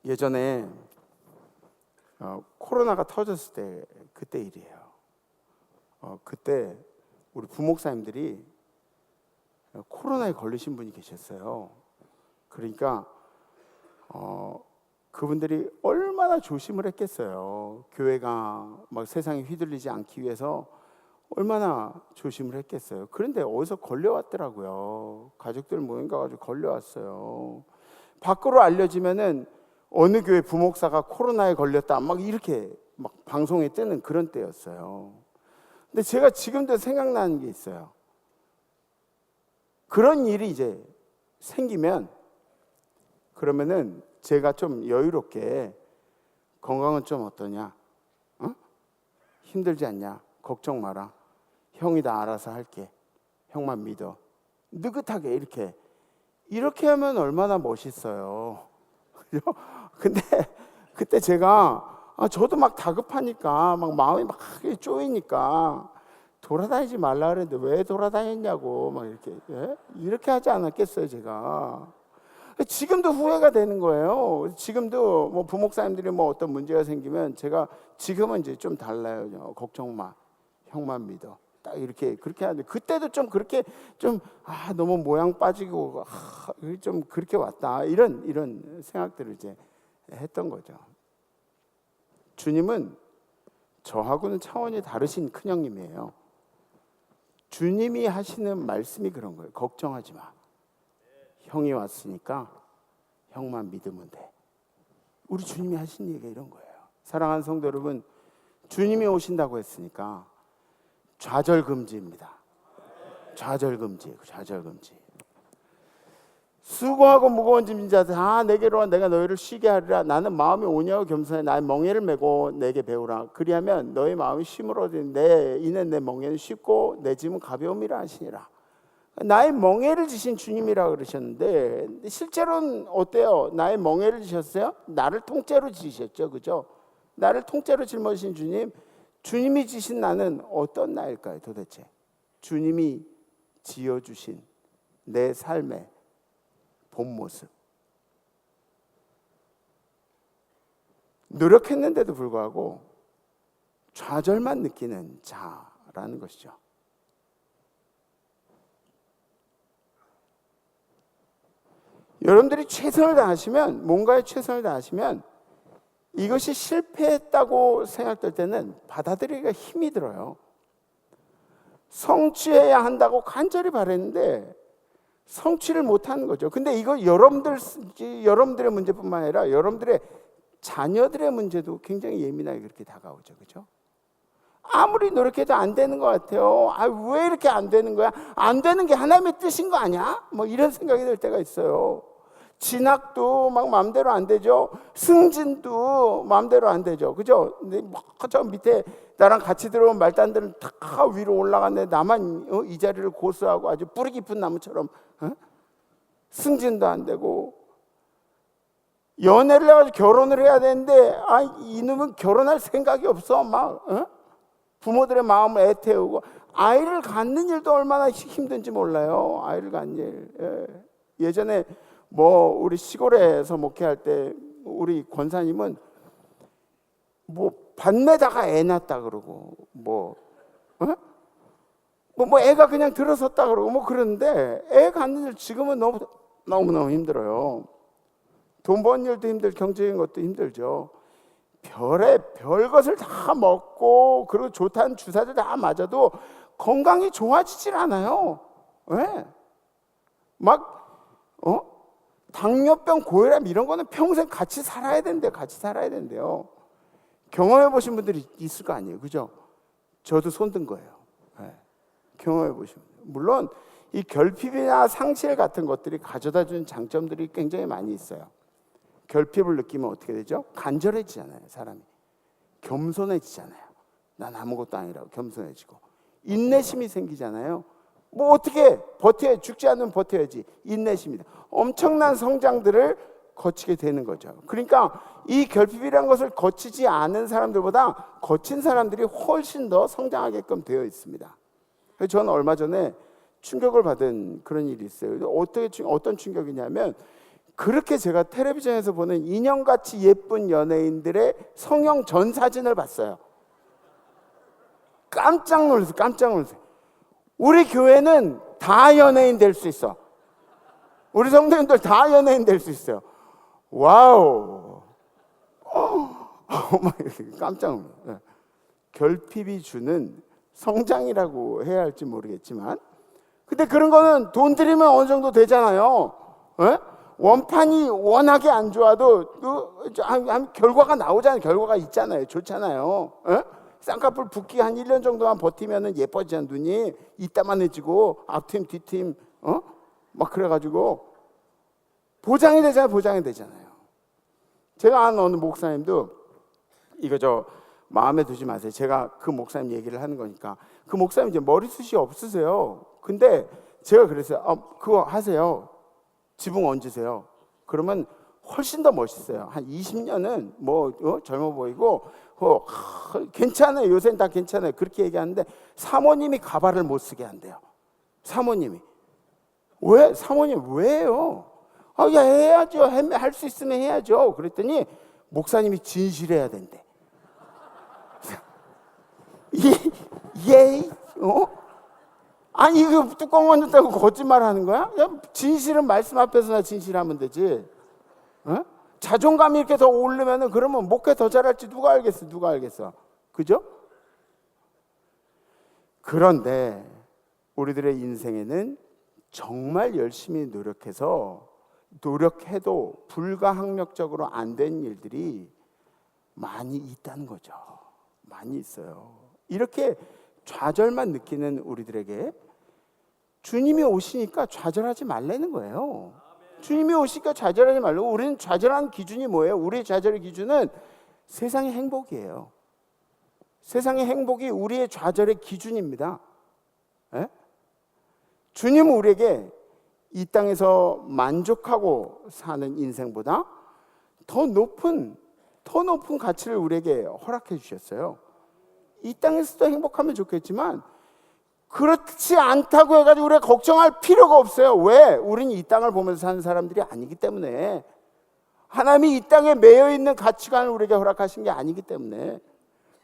예전에 코로나가 터졌을 때 그때 일이에요. 그때 우리 부목사님들이 코로나에 걸리신 분이 계셨어요. 그러니까 그분들이 얼마나 조심을 했겠어요. 교회가 막 세상에 휘둘리지 않기 위해서 얼마나 조심을 했겠어요. 그런데 어디서 걸려왔더라고요. 가족들 모임 가가지고 걸려왔어요. 밖으로 알려지면은 어느 교회 부목사가 코로나에 걸렸다 막 이렇게 막 방송에 뜨는 그런 때였어요. 근데 제가 지금도 생각나는 게 있어요. 그런 일이 이제 생기면 그러면은 제가 좀 여유롭게 건강은 좀 어떠냐? 힘들지 않냐? 걱정 마라. 형이 다 알아서 할게. 형만 믿어. 느긋하게 이렇게 하면 얼마나 멋있어요. 근데 그때 제가 저도 막 다급하니까 막 마음이 막 쪼이니까 돌아다니지 말라 그랬는데 왜 돌아다녔냐고 막 이렇게 하지 않았겠어요, 제가. 지금도 후회가 되는 거예요. 지금도 뭐 부목사님들이 뭐 어떤 문제가 생기면 제가 지금은 이제 좀 달라요. 걱정 마, 형만 믿어. 딱 그렇게 하는데 그때도 좀 그렇게 좀 너무 모양 빠지고 좀 그렇게 왔다 이런 생각들을 이제 했던 거죠. 주님은 저하고는 차원이 다르신 큰형님이에요. 주님이 하시는 말씀이 그런 거예요. 걱정하지 마. 형이 왔으니까 형만 믿으면 돼. 우리 주님이 하신 얘기가 이런 거예요. 사랑하는 성도 여러분, 주님이 오신다고 했으니까 좌절금지입니다. 좌절금지, 좌절금지. 수고하고 무거운 짐진 자들 다 내게로 와, 내가 너희를 쉬게 하리라. 나는 마음이 온유하고 겸손해 나의 멍에를 메고 내게 배우라. 그리하면 너희 마음이 쉼을 얻으니 이는 내 멍에는 쉽고 내 짐은 가벼움이라 하시니라. 나의 멍에를 지신 주님이라 그러셨는데 실제로는 어때요? 나의 멍에를 지셨어요? 나를 통째로 지셨죠, 그죠? 나를 통째로 짊어지신 주님, 주님이 지신 나는 어떤 나일까요, 도대체? 주님이 지어주신 내 삶의 본 모습. 노력했는데도 불구하고 좌절만 느끼는 자라는 것이죠. 여러분들이 최선을 다하시면, 뭔가에 최선을 다하시면 이것이 실패했다고 생각될 때는 받아들이기가 힘이 들어요. 성취해야 한다고 간절히 바랬는데 성취를 못하는 거죠. 근데 이거 여러분들의 문제뿐만 아니라 여러분들의 자녀들의 문제도 굉장히 예민하게 그렇게 다가오죠, 그렇죠? 아무리 노력해도 안 되는 것 같아요. 왜 이렇게 안 되는 거야? 안 되는 게 하나님의 뜻인 거 아니야? 뭐 이런 생각이 들 때가 있어요. 진학도 막 마음대로 안 되죠. 승진도 마음대로 안 되죠, 그죠? 근데 막 저 밑에 나랑 같이 들어온 말단들은 다 위로 올라갔는데 나만 이 자리를 고수하고 아주 뿌리 깊은 나무처럼 승진도 안 되고, 연애를 해가지고 결혼을 해야 되는데 이놈은 결혼할 생각이 없어. 막 부모들의 마음을 애태우고, 아이를 갖는 일도 얼마나 힘든지 몰라요. 아이를 갖는 일. 예전에 뭐 우리 시골에서 목회할 때 우리 권사님은 뭐 밭매다가 애 낳았다 그러고 뭐 애가 그냥 들어섰다 그러고 뭐 그러는데, 애 갖는 일 지금은 너무너무 힘들어요. 돈 버는 일도 힘들고 경제적인 것도 힘들죠. 별 것을 다 먹고 그리고 좋다는 주사들 다 맞아도 건강이 좋아지질 않아요. 왜? 당뇨병, 고혈압 이런 거는 평생 같이 살아야 된대요. 경험해 보신 분들이 있을 거 아니에요, 그죠? 저도 손든 거예요. 네. 경험해 보시면. 물론 이 결핍이나 상실 같은 것들이 가져다 주는 장점들이 굉장히 많이 있어요. 결핍을 느끼면 어떻게 되죠? 간절해지잖아요, 사람이. 겸손해지잖아요. 난 아무것도 아니라고 겸손해지고. 인내심이 생기잖아요. 뭐 어떻게 죽지 않으면 버텨야지. 인내심이다. 엄청난 성장들을 거치게 되는 거죠. 그러니까 이 결핍이라는 것을 거치지 않은 사람들보다 거친 사람들이 훨씬 더 성장하게끔 되어 있습니다. 저는 얼마 전에 충격을 받은 그런 일이 있어요. 어떤 충격이냐면, 그렇게 제가 텔레비전에서 보는 인형같이 예쁜 연예인들의 성형 전 사진을 봤어요. 깜짝 놀랐어요. 우리 교회는 다 연예인 될 수 있어. 우리 성도님들 다 연예인 될 수 있어요. 와우. 막 이렇게 깜짝 놀라요. 결핍이 주는 성장이라고 해야 할지 모르겠지만, 근데 그런 거는 돈 들이면 어느 정도 되잖아요. 원판이 워낙에 안 좋아도 결과가 나오잖아요. 결과가 있잖아요. 좋잖아요. 쌍꺼풀 붓기 한 1년 정도만 버티면 예뻐지잖아요. 눈이 이따만해지고 앞팀 뒤팀 막 그래가지고 보장이 되잖아요. 제가 아는 어느 목사님도, 이거 마음에 두지 마세요. 제가 그 목사님 얘기를 하는 거니까. 그 목사님 이제 머리숱이 없으세요. 근데 제가 그랬어요. 그거 하세요. 지붕 얹으세요. 그러면 훨씬 더 멋있어요. 한 20년은 젊어 보이고 괜찮아요. 요새는 다 괜찮아요. 그렇게 얘기하는데 사모님이 가발을 못 쓰게 한대요. 사모님이. 왜? 사모님 왜요? 해야죠. 할 수 있으면 해야죠. 그랬더니 목사님이 진실해야 된대. 아니 이거 뚜껑 얹었다고 거짓말 하는 거야? 진실은 말씀 앞에서나 진실하면 되지. 자존감이 이렇게 더 오르면은 그러면 목회 더 잘할지 누가 알겠어. 그죠? 그런데 우리들의 인생에는 정말 열심히 노력해서 노력해도 불가항력적으로 안 된 일들이 많이 있다는 거죠. 많이 있어요. 이렇게 좌절만 느끼는 우리들에게 주님이 오시니까 좌절하지 말라는 거예요. 주님이 오시니까 좌절하지 말라고. 우리는 좌절하는 기준이 뭐예요? 우리의 좌절의 기준은 세상의 행복이에요. 세상의 행복이 우리의 좌절의 기준입니다. 에? 주님은 우리에게 이 땅에서 만족하고 사는 인생보다 더 높은 가치를 우리에게 허락해 주셨어요. 이 땅에서도 행복하면 좋겠지만 그렇지 않다고 해가지고 우리가 걱정할 필요가 없어요. 왜? 우리는 이 땅을 보면서 사는 사람들이 아니기 때문에. 하나님이 이 땅에 매여 있는 가치관을 우리에게 허락하신 게 아니기 때문에.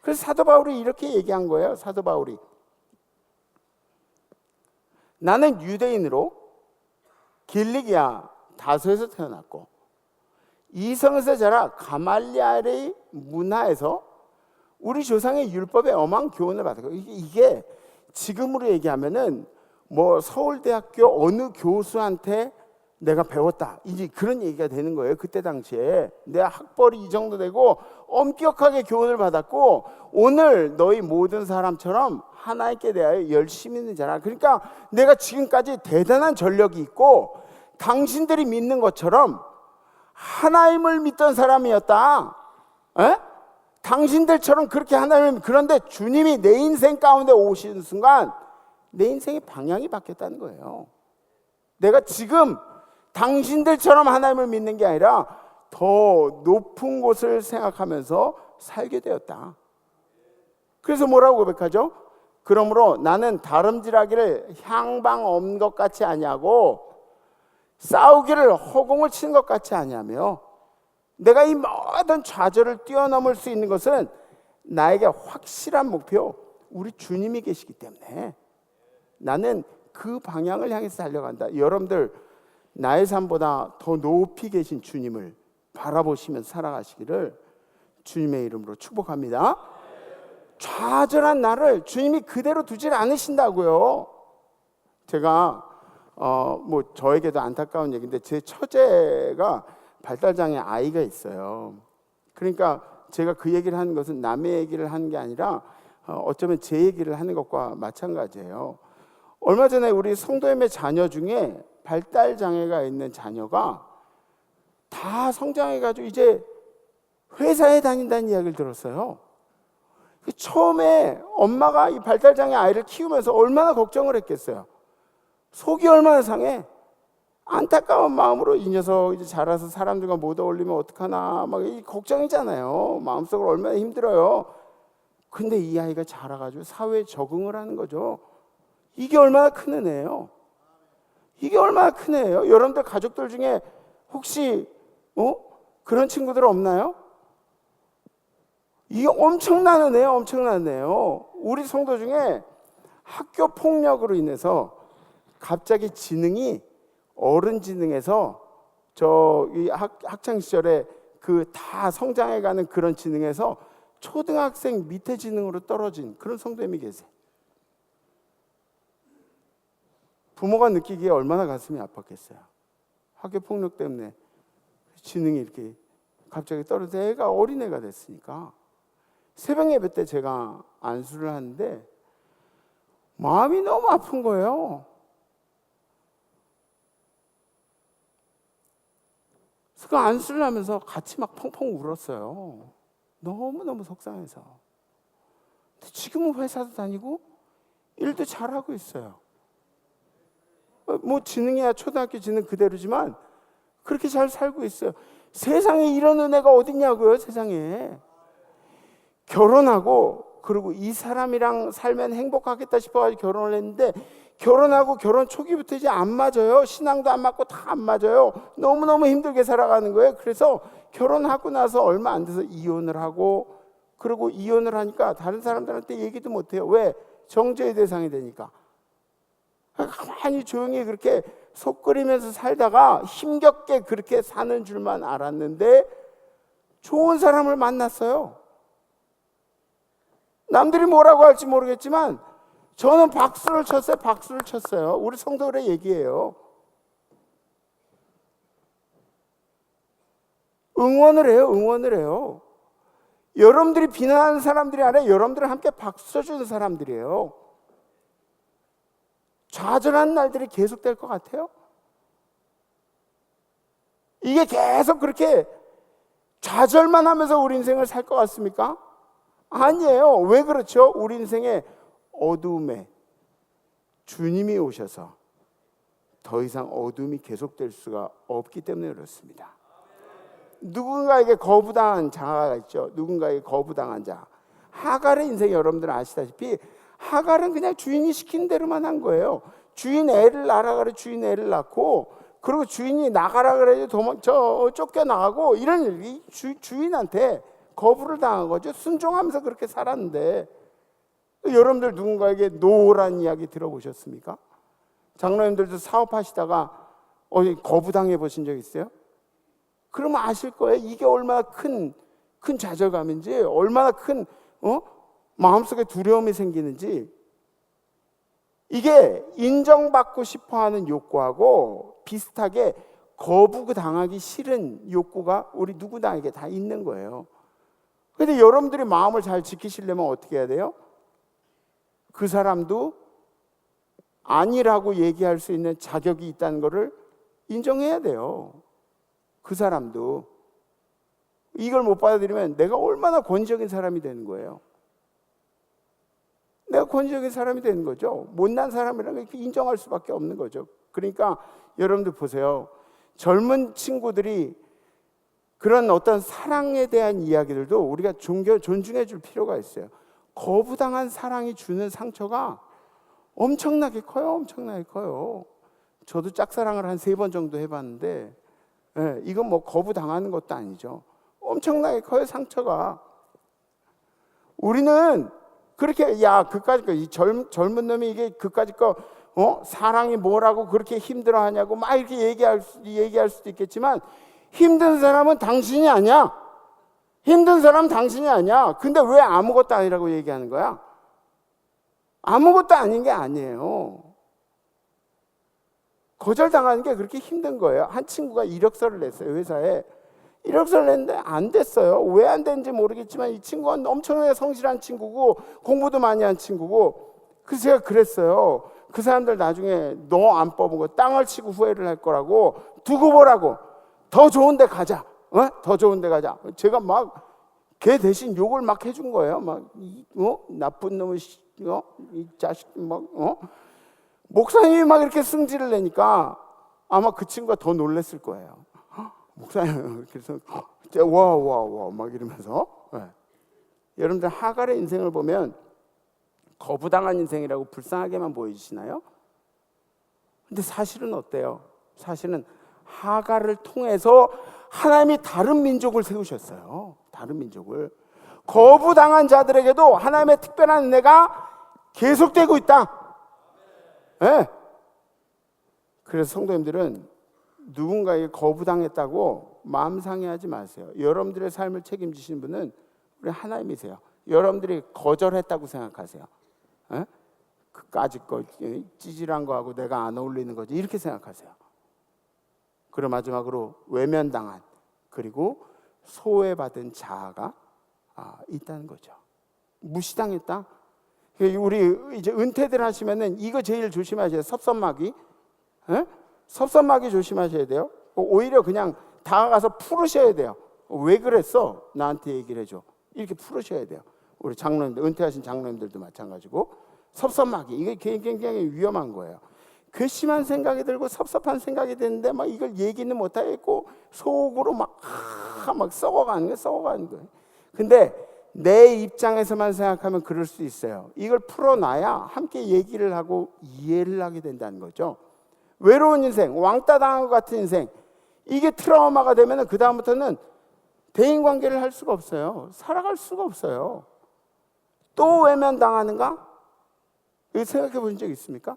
그래서 사도 바울이 이렇게 얘기한 거예요. 사도 바울이. 나는 유대인으로 길리기아 다소에서 태어났고 이성에서 자라 가말리엘의 문화에서 우리 조상의 율법에 엄한 교훈을 받았고, 이게 지금으로 얘기하면은 뭐 서울대학교 어느 교수한테 내가 배웠다, 이제 그런 얘기가 되는 거예요. 그때 당시에 내가 학벌이 이 정도 되고 엄격하게 교훈을 받았고 오늘 너희 모든 사람처럼 하나님께 대하여 열심히 있는 자라. 그러니까 내가 지금까지 대단한 전력이 있고 당신들이 믿는 것처럼 하나님을 믿던 사람이었다. 에? 당신들처럼 그렇게 하나님을. 그런데 주님이 내 인생 가운데 오시는 순간 내 인생의 방향이 바뀌었다는 거예요. 내가 지금 당신들처럼 하나님을 믿는 게 아니라 더 높은 곳을 생각하면서 살게 되었다. 그래서 뭐라고 고백하죠? 그러므로 나는 다름질하기를 향방 없는 것 같이 아니하고 싸우기를 허공을 치는 것 같이 아니하며 내가 이 모든 좌절을 뛰어넘을 수 있는 것은 나에게 확실한 목표, 우리 주님이 계시기 때문에 나는 그 방향을 향해서 달려간다. 여러분들 나의 삶보다 더 높이 계신 주님을 바라보시면서 살아가시기를 주님의 이름으로 축복합니다. 좌절한 나를 주님이 그대로 두질 않으신다고요. 제가 뭐 저에게도 안타까운 얘기인데 제 처제가 발달장애 아이가 있어요. 그러니까 제가 그 얘기를 하는 것은 남의 얘기를 하는 게 아니라 어쩌면 제 얘기를 하는 것과 마찬가지예요. 얼마 전에 우리 성도님의 자녀 중에 발달장애가 있는 자녀가 다 성장해가지고 이제 회사에 다닌다는 이야기를 들었어요. 처음에 엄마가 이 발달장애 아이를 키우면서 얼마나 걱정을 했겠어요. 속이 얼마나 상해. 안타까운 마음으로 이 녀석 이제 자라서 사람들과 못 어울리면 어떡하나 막 이 걱정이잖아요. 마음속으로 얼마나 힘들어요. 근데 이 아이가 자라가지고 사회에 적응을 하는 거죠. 이게 얼마나 큰 은혜예요. 이게 얼마나 큰 은혜예요. 여러분들 가족들 중에 혹시 그런 친구들 없나요? 이게 엄청난 은혜예요. 엄청난 은혜예요. 우리 성도 중에 학교 폭력으로 인해서 갑자기 지능이 어른 지능에서 이 학창 시절에 그 다 성장해가는 그런 지능에서 초등학생 밑에 지능으로 떨어진 그런 성도님이 계세요. 부모가 느끼기에 얼마나 가슴이 아팠겠어요. 학교 폭력 때문에 지능이 이렇게 갑자기 떨어져 애가 어린애가 됐으니까. 새벽 예배 때 제가 안수를 하는데 마음이 너무 아픈 거예요. 그래서 그 안수를 하면서 같이 막 펑펑 울었어요. 너무너무 속상해서. 근데 지금은 회사도 다니고 일도 잘하고 있어요. 뭐 지능이야 초등학교 지능 그대로지만 그렇게 잘 살고 있어요. 세상에 이런 은혜가 어딨냐고요. 세상에. 결혼하고 그리고 이 사람이랑 살면 행복하겠다 싶어가지고 결혼을 했는데 결혼하고 결혼 초기부터 이제 안 맞아요. 신앙도 안 맞고 다 안 맞아요. 너무너무 힘들게 살아가는 거예요. 그래서 결혼하고 나서 얼마 안 돼서 이혼을 하고 그리고 이혼을 하니까 다른 사람들한테 얘기도 못해요. 왜? 정죄의 대상이 되니까. 가만히 조용히 그렇게 속 끓이면서 살다가 힘겹게 그렇게 사는 줄만 알았는데 좋은 사람을 만났어요. 남들이 뭐라고 할지 모르겠지만 저는 박수를 쳤어요. 박수를 쳤어요. 우리 성도들의 얘기예요. 응원을 해요. 응원을 해요. 여러분들이 비난하는 사람들이 아니라 여러분들을 함께 박수 쳐주는 사람들이에요. 좌절한 날들이 계속될 것 같아요? 이게 계속 그렇게 좌절만 하면서 우리 인생을 살 것 같습니까? 아니에요. 왜 그렇죠? 우리 인생의 어두움에 주님이 오셔서 더 이상 어둠이 계속될 수가 없기 때문에 그렇습니다. 누군가에게 거부당한 자가 있죠. 누군가에게 거부당한 자. 하갈의 인생 여러분들 아시다시피 하갈은 그냥 주인이 시킨 대로만 한 거예요. 주인 애를 낳으라 그래 주인 애를 낳고, 그리고 주인이 나가라 그래 쫓겨나가고, 이런 주인한테 거부를 당한 거죠. 순종하면서 그렇게 살았는데, 여러분들 누군가에게 노란 이야기 들어보셨습니까? 장로님들도 사업하시다가 거부당해 보신 적 있어요? 그러면 아실 거예요. 이게 얼마나 큰 좌절감인지, 얼마나 큰 마음속에 두려움이 생기는지. 이게 인정받고 싶어하는 욕구하고 비슷하게 거부당하기 싫은 욕구가 우리 누구나에게 다 있는 거예요. 그런데 여러분들이 마음을 잘 지키시려면 어떻게 해야 돼요? 그 사람도 아니라고 얘기할 수 있는 자격이 있다는 것을 인정해야 돼요. 그 사람도. 이걸 못 받아들이면 내가 얼마나 권위적인 사람이 되는 거예요. 내가 권위적인 사람이 되는 거죠. 못난 사람이라는 걸 인정할 수밖에 없는 거죠. 그러니까 여러분들 보세요. 젊은 친구들이 그런 어떤 사랑에 대한 이야기들도 우리가 존중해 줄 필요가 있어요. 거부당한 사랑이 주는 상처가 엄청나게 커요. 엄청나게 커요. 저도 짝사랑을 한 3번 정도 해봤는데, 이건 뭐 거부당하는 것도 아니죠. 엄청나게 커요, 상처가. 우리는 그렇게 그까짓 거, 이 젊은 놈이 이게 그까짓 거 사랑이 뭐라고 그렇게 힘들어하냐고 막 이렇게 얘기할 수도 있겠지만, 힘든 사람은 당신이 아니야. 힘든 사람은 당신이 아니야. 근데 왜 아무것도 아니라고 얘기하는 거야? 아무것도 아닌 게 아니에요. 거절당하는 게 그렇게 힘든 거예요. 한 친구가 이력서를 냈어요, 회사에. 이력서를 냈는데 안 됐어요. 왜 안 됐는지 모르겠지만 이 친구가 엄청나게 성실한 친구고 공부도 많이 한 친구고, 그래서 제가 그랬어요. 그 사람들 나중에 너 안 뽑은 거 땅을 치고 후회를 할 거라고 두고 보라고. 더 좋은 데 가자. 더 좋은 데 가자. 제가 막 걔 대신 욕을 막 해준 거예요. 막 나쁜 놈의 이 자식 목사님이 막 이렇게 승질을 내니까 아마 그 친구가 더 놀랬을 거예요. 목사님, 그래서 와 막 이러면서. 여러분들 하갈의 인생을 보면 거부당한 인생이라고 불쌍하게만 보이시나요? 근데 사실은 어때요? 사실은 하갈을 통해서 하나님이 다른 민족을 세우셨어요. 다른 민족을. 거부당한 자들에게도 하나님의 특별한 은혜가 계속되고 있다. 그래서 성도님들은 누군가에게 거부당했다고 마음 상해하지 마세요. 여러분들의 삶을 책임지시는 분은 우리 하나님이세요. 여러분들이 거절했다고 생각하세요. 그까짓 거 찌질한 거하고 내가 안 어울리는 거지, 이렇게 생각하세요. 그리고 마지막으로 외면당한, 그리고 소외받은 자아가 있다는 거죠. 무시당했다. 우리 이제 은퇴들 하시면은 이거 제일 조심하셔야 돼요. 섭섭마귀. 섭섭마귀 조심하셔야 돼요. 오히려 그냥 다가가서 풀으셔야 돼요. 왜 그랬어? 나한테 얘기를 해줘. 이렇게 풀으셔야 돼요. 우리 장로님들, 은퇴하신 장로님들도 마찬가지고. 섭섭마귀, 이게 굉장히 위험한 거예요. 괘씸한 생각이 들고 섭섭한 생각이 드는데 막 이걸 얘기는 못하겠고 속으로 막 썩어가는 거예요. 근데 내 입장에서만 생각하면 그럴 수 있어요. 이걸 풀어놔야 함께 얘기를 하고 이해를 하게 된다는 거죠. 외로운 인생, 왕따 당한 것 같은 인생, 이게 트라우마가 되면 그 다음부터는 대인관계를 할 수가 없어요. 살아갈 수가 없어요. 또 외면당하는가? 이거 생각해 보신 적 있습니까?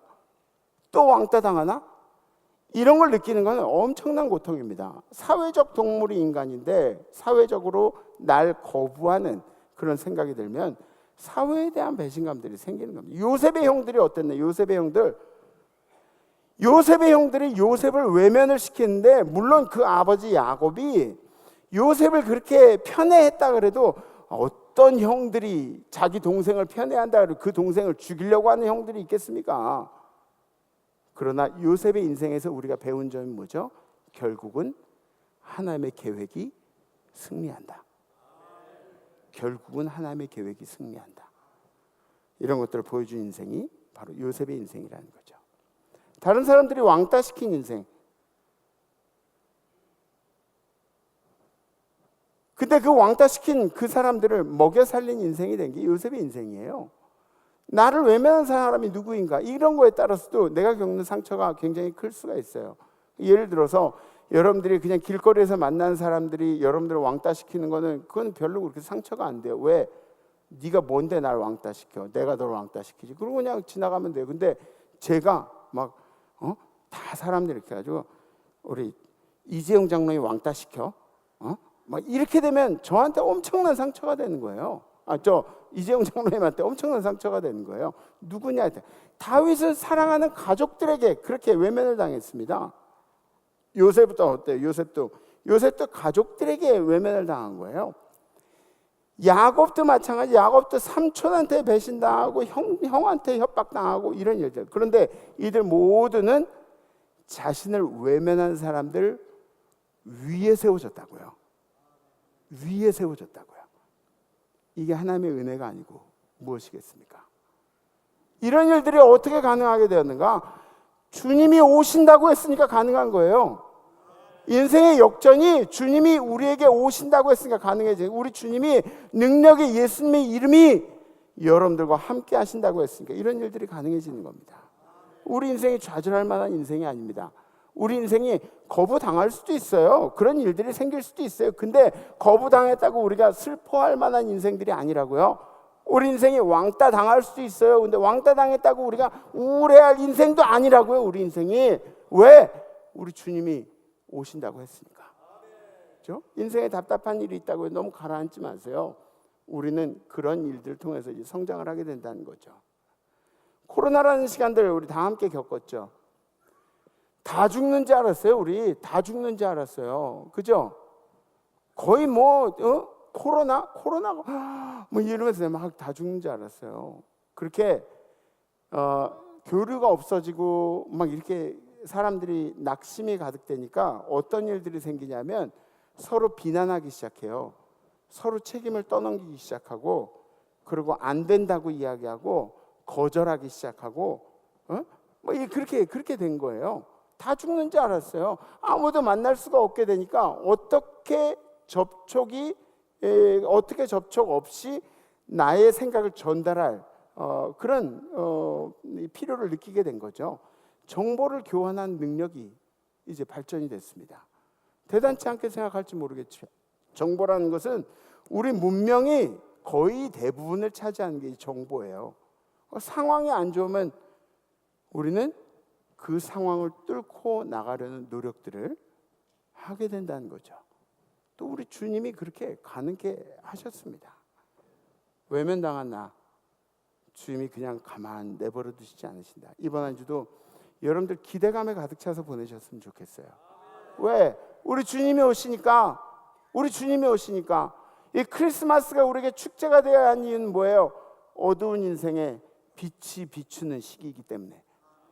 또 왕따 당하나? 이런 걸 느끼는 건 엄청난 고통입니다. 사회적 동물이 인간인데 사회적으로 날 거부하는 그런 생각이 들면 사회에 대한 배신감들이 생기는 겁니다. 요셉의 형들이 어땠나요? 요셉의 형들이 요셉을 외면을 시키는데, 물론 그 아버지 야곱이 요셉을 그렇게 편애했다 그래도 어떤 형들이 자기 동생을 편애한다 그래도 그 동생을 죽이려고 하는 형들이 있겠습니까? 그러나 요셉의 인생에서 우리가 배운 점이 뭐죠? 결국은 하나님의 계획이 승리한다. 결국은 하나님의 계획이 승리한다. 이런 것들을 보여준 인생이 바로 요셉의 인생이라는 거죠. 다른 사람들이 왕따시킨 인생. 근데 그 왕따시킨 그 사람들을 먹여 살린 인생이 된 게 요셉의 인생이에요. 나를 외면한 사람이 누구인가? 이런 거에 따라서도 내가 겪는 상처가 굉장히 클 수가 있어요. 예를 들어서 여러분들이 그냥 길거리에서 만나는 사람들이 여러분들을 왕따시키는 거는 그건 별로 그렇게 상처가 안 돼요. 왜? 네가 뭔데 날 왕따시켜? 내가 너를 왕따시키지. 그러고 그냥 지나가면 돼요. 근데 제가 막 다 사람들이 이렇게 가지고 우리 이재용 장로님 왕따시켜? 막 이렇게 되면 저한테 엄청난 상처가 되는 거예요. 저 이재용 장로님한테 엄청난 상처가 되는 거예요. 누구냐? 다윗은 사랑하는 가족들에게 그렇게 외면을 당했습니다. 요셉도 어때요? 요셉도 가족들에게 외면을 당한 거예요. 야곱도 마찬가지. 야곱도 삼촌한테 배신당하고 형한테 협박당하고 이런 일들. 그런데 이들 모두는 자신을 외면한 사람들 위에 세워졌다고요. 위에 세워졌다고요. 이게 하나님의 은혜가 아니고 무엇이겠습니까? 이런 일들이 어떻게 가능하게 되었는가? 주님이 오신다고 했으니까 가능한 거예요. 인생의 역전이 주님이 우리에게 오신다고 했으니까 가능해져요. 우리 주님이 능력의 예수님의 이름이 여러분들과 함께 하신다고 했으니까 이런 일들이 가능해지는 겁니다. 우리 인생이 좌절할 만한 인생이 아닙니다. 우리 인생이 거부당할 수도 있어요. 그런 일들이 생길 수도 있어요. 근데 거부당했다고 우리가 슬퍼할 만한 인생들이 아니라고요. 우리 인생이 왕따 당할 수도 있어요. 근데 왕따 당했다고 우리가 우울해할 인생도 아니라고요. 우리 인생이. 왜? 우리 주님이 오신다고 했으니까. 그렇죠? 인생에 답답한 일이 있다고 너무 가라앉지 마세요. 우리는 그런 일들을 통해서 이제 성장을 하게 된다는 거죠. 코로나라는 시간들 우리 다 함께 겪었죠. 다 죽는 줄 알았어요. 우리 다 죽는 줄 알았어요. 그죠? 거의 코로나가 뭐 이러면서 막 다 죽는 줄 알았어요. 그렇게 교류가 없어지고 막 이렇게 사람들이 낙심이 가득되니까 어떤 일들이 생기냐면 서로 비난하기 시작해요. 서로 책임을 떠넘기기 시작하고 그리고 안 된다고 이야기하고 거절하기 시작하고 뭐 그렇게 된 거예요. 다 죽는 줄 알았어요. 아무도 만날 수가 없게 되니까 어떻게 접촉 없이 나의 생각을 전달할 그런 필요를 느끼게 된 거죠. 정보를 교환하는 능력이 이제 발전이 됐습니다. 대단치 않게 생각할지 모르겠죠. 정보라는 것은 우리 문명이 거의 대부분을 차지하는 게 정보예요. 상황이 안 좋으면 우리는 그 상황을 뚫고 나가려는 노력들을 하게 된다는 거죠. 또 우리 주님이 그렇게 가능케 하셨습니다. 외면당한 나 주님이 그냥 가만 내버려 두시지 않으신다. 이번 한 주도 여러분들 기대감에 가득 차서 보내셨으면 좋겠어요. 왜? 우리 주님이 오시니까 이 크리스마스가 우리에게 축제가 되어야 하는 이유는 뭐예요? 어두운 인생에 빛이 비추는 시기이기 때문에.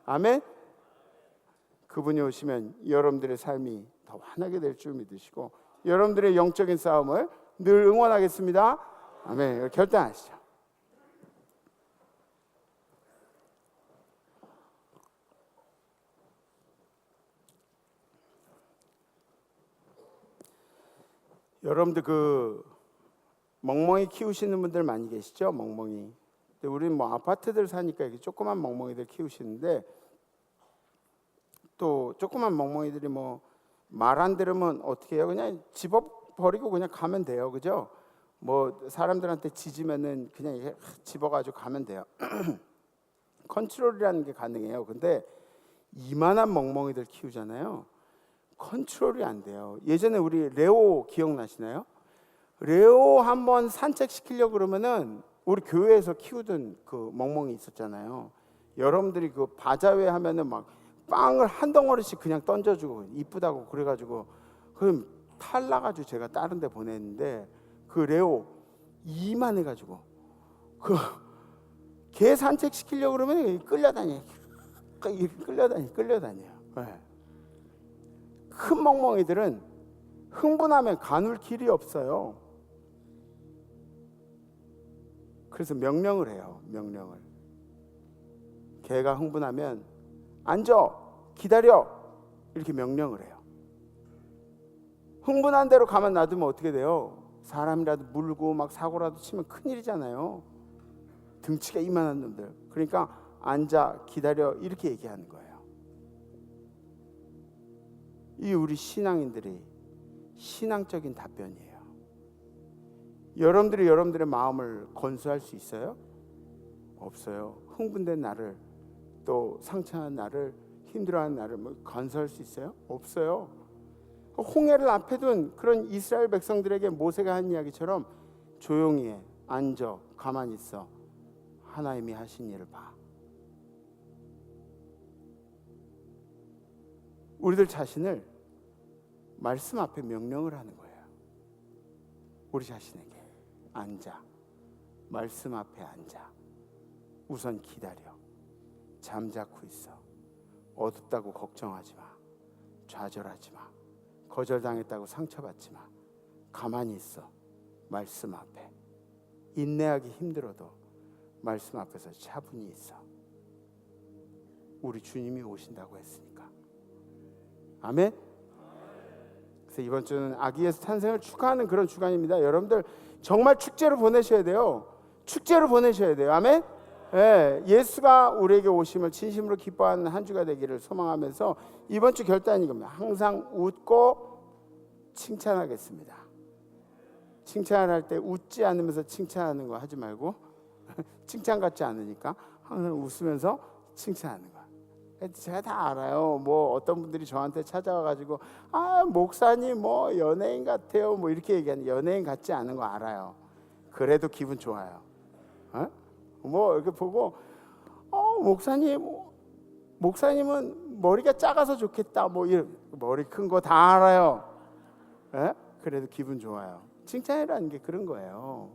아멘. 그분이 오시면 여러분들의 삶이 더 환하게 될 줄 믿으시고 여러분들의 영적인 싸움을 늘 응원하겠습니다. 아멘. 결단하시죠. 여러분들 그 멍멍이 키우시는 분들 많이 계시죠? 멍멍이. 근데 우리는 뭐 아파트들 사니까 이렇게 조그만 멍멍이들 키우시는데 또 조그만 멍멍이들이 뭐 말 안 들으면 어떻게 해요? 그냥 집어버리고 그냥 가면 돼요. 그죠? 뭐 사람들한테 짖으면은 그냥 이렇게 집어가지고 가면 돼요. 컨트롤이라는 게 가능해요. 근데 이만한 멍멍이들 키우잖아요. 컨트롤이 안 돼요. 예전에 우리 레오 기억나시나요? 레오 한번 산책시키려고 그러면은 우리 교회에서 키우던 그 멍멍이 있었잖아요. 여러분들이 그 바자회 하면은 막 빵을 한 덩어리씩 그냥 던져주고 이쁘다고 그래가지고 그럼 탈나가지고 제가 다른 데 보냈는데 그 레오 이만해가지고 그 개 산책시키려고 그러면 끌려다녀요. 끌려다녀요. 네. 큰 멍멍이들은 흥분하면 가눌 길이 없어요. 그래서 명령을 해요. 명령을. 개가 흥분하면 앉아, 기다려, 이렇게 명령을 해요. 흥분한 대로 가만 놔두면 어떻게 돼요? 사람이라도 물고 막 사고라도 치면 큰일이잖아요. 등치가 이만한 놈들. 그러니까 앉아, 기다려, 이렇게 얘기하는 거예요. 이 우리 신앙인들이 신앙적인 답변이에요. 여러분들이 여러분들의 마음을 건수할 수 있어요? 없어요. 흥분된 나를, 또 상처한 나를, 힘들어하는 나를 뭐 건수할 수 있어요? 없어요. 홍해를 앞에 둔 그런 이스라엘 백성들에게 모세가 한 이야기처럼 조용히 해, 앉아, 가만히 있어, 하나님이 하신 일을 봐. 우리들 자신을 말씀 앞에 명령을 하는 거예요. 우리 자신에게 앉아, 말씀 앞에 앉아, 우선 기다려, 잠자코 있어, 어둡다고 걱정하지 마, 좌절하지 마, 거절당했다고 상처받지 마, 가만히 있어, 말씀 앞에. 인내하기 힘들어도 말씀 앞에서 차분히 있어. 우리 주님이 오신다고 했으니까. 아멘. 그래서 이번 주는 아기 예수 탄생을 축하하는 그런 주간입니다. 여러분들 정말 축제로 보내셔야 돼요. 축제로 보내셔야 돼요. 아멘. 예, 예수가 우리에게 오심을 진심으로 기뻐하는 한 주가 되기를 소망하면서 이번 주 결단이 이겁니다. 항상 웃고 칭찬하겠습니다. 칭찬을 할 때 웃지 않으면서 칭찬하는 거 하지 말고 칭찬 같지 않으니까 항상 웃으면서 칭찬하는 거. 제가 다 알아요. 뭐 어떤 분들이 저한테 찾아와가지고 목사님 뭐 연예인 같아요 뭐 이렇게 얘기하는, 연예인 같지 않은 거 알아요. 그래도 기분 좋아요. 뭐 이렇게 보고 목사님은 머리가 작아서 좋겠다 뭐 이런, 머리 큰 거 다 알아요. 그래도 기분 좋아요. 칭찬이라는 게 그런 거예요.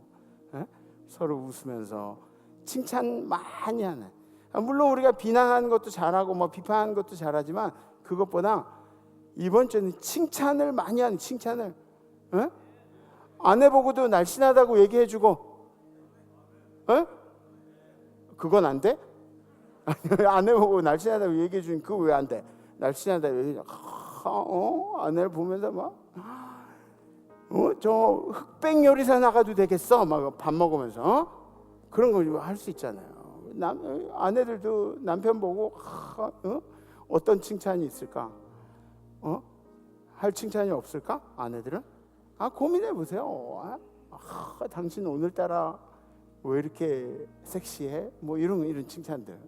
서로 웃으면서 칭찬 많이 하는. 물론 우리가 비난하는 것도 잘하고 뭐 비판하는 것도 잘하지만 그것보다 이번 주는 칭찬을 많이 하는, 칭찬을. 아내 보고도 날씬하다고 얘기해주고, 그건 안 돼? 아내 보고 날씬하다고 얘기해주는 그거 왜 안 돼? 날씬하다고 얘기해. 아내를 보면서 막 저 흑백 요리사 나가도 되겠어? 막 밥 먹으면서 그런 거 할 수 있잖아요. 아내들도 남편 보고 어떤 칭찬이 있을까? 할 칭찬이 없을까? 아내들은? 고민해 보세요. 당신 오늘따라 왜 이렇게 섹시해? 뭐 이런 칭찬들.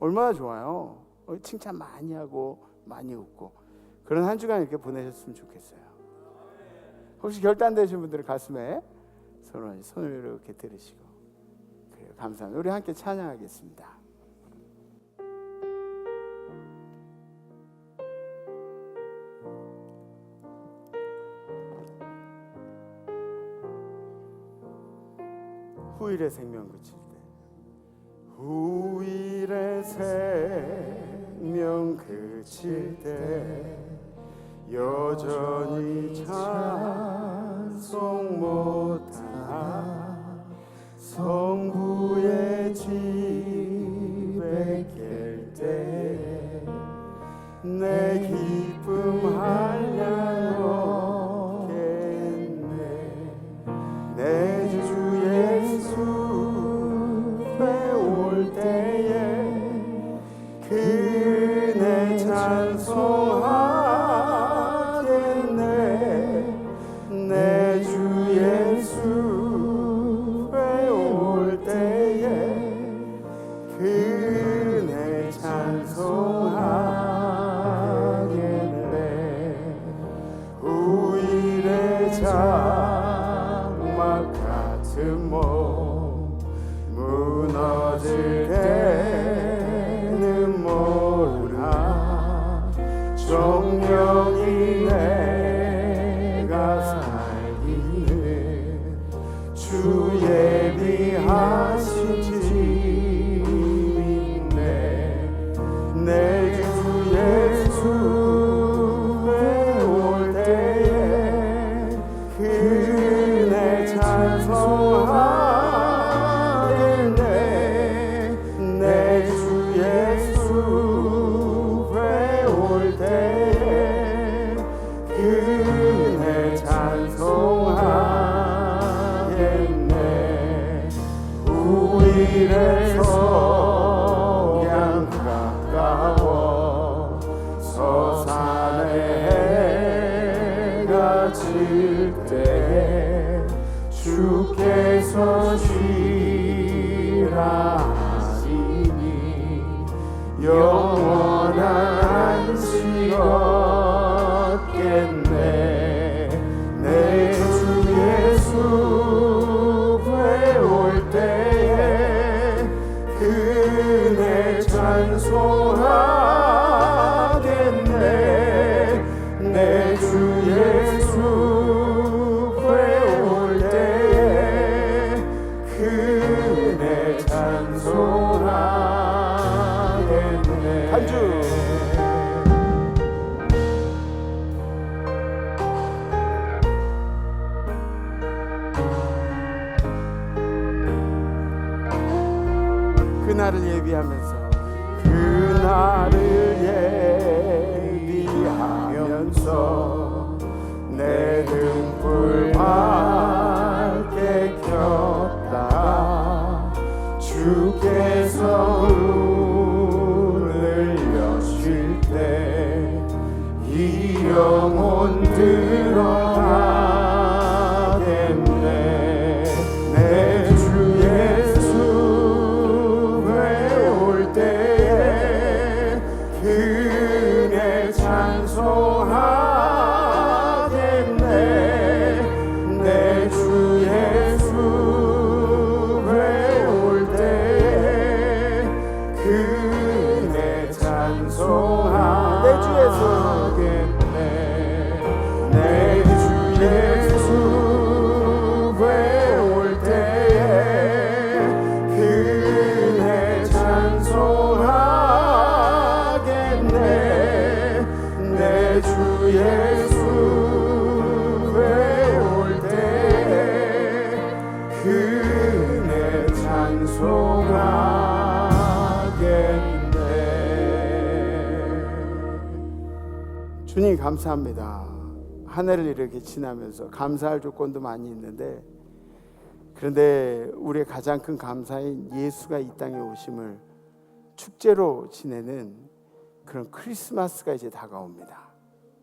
얼마나 좋아요. 칭찬 많이 하고 많이 웃고 그런 한 주간 이렇게 보내셨으면 좋겠어요. 혹시 결단되신 분들은 가슴에 손을 이렇게 들으시고, 그래요. 감사합니다. 우리 함께 찬양하겠습니다. 후일의 생명 그칠 때, 후일의 생명 그칠 때 여전히 찬송 못한 성부의 집에 갤 때 내 기쁨 한량 없겠네. 내 주 예수 올 때에 그네 찬송하겠네. 내 주 예수 올 때 석양 가까워 서산에 해가 질 때 주께서 쉬라 하시니 영원한 안식 얻겠네. 내 주 예수 배울 때에 그네 찬송하겠네. 내 주 예수 배울 때에 그네 찬송하겠네. 한 주. 그날을 예비하면서 그날을 예비하면서 내 등불 밝게 켰다가 주께서 문을 여실 때 이 영혼 들어가겠네. 내 주 예수 배울 때에 그네 찬송하겠네. 내 주 예수 배울 때에 그네 찬송하겠네. 내 주 예수 배울 때에 그네 찬송하겠네. 내 주 예수 배울 때에 그네 찬송하겠네. 주님 감사합니다. 한 해를 이렇게 지나면서 감사할 조건도 많이 있는데, 그런데 우리의 가장 큰 감사인 예수가 이 땅에 오심을 축제로 지내는 그런 크리스마스가 이제 다가옵니다.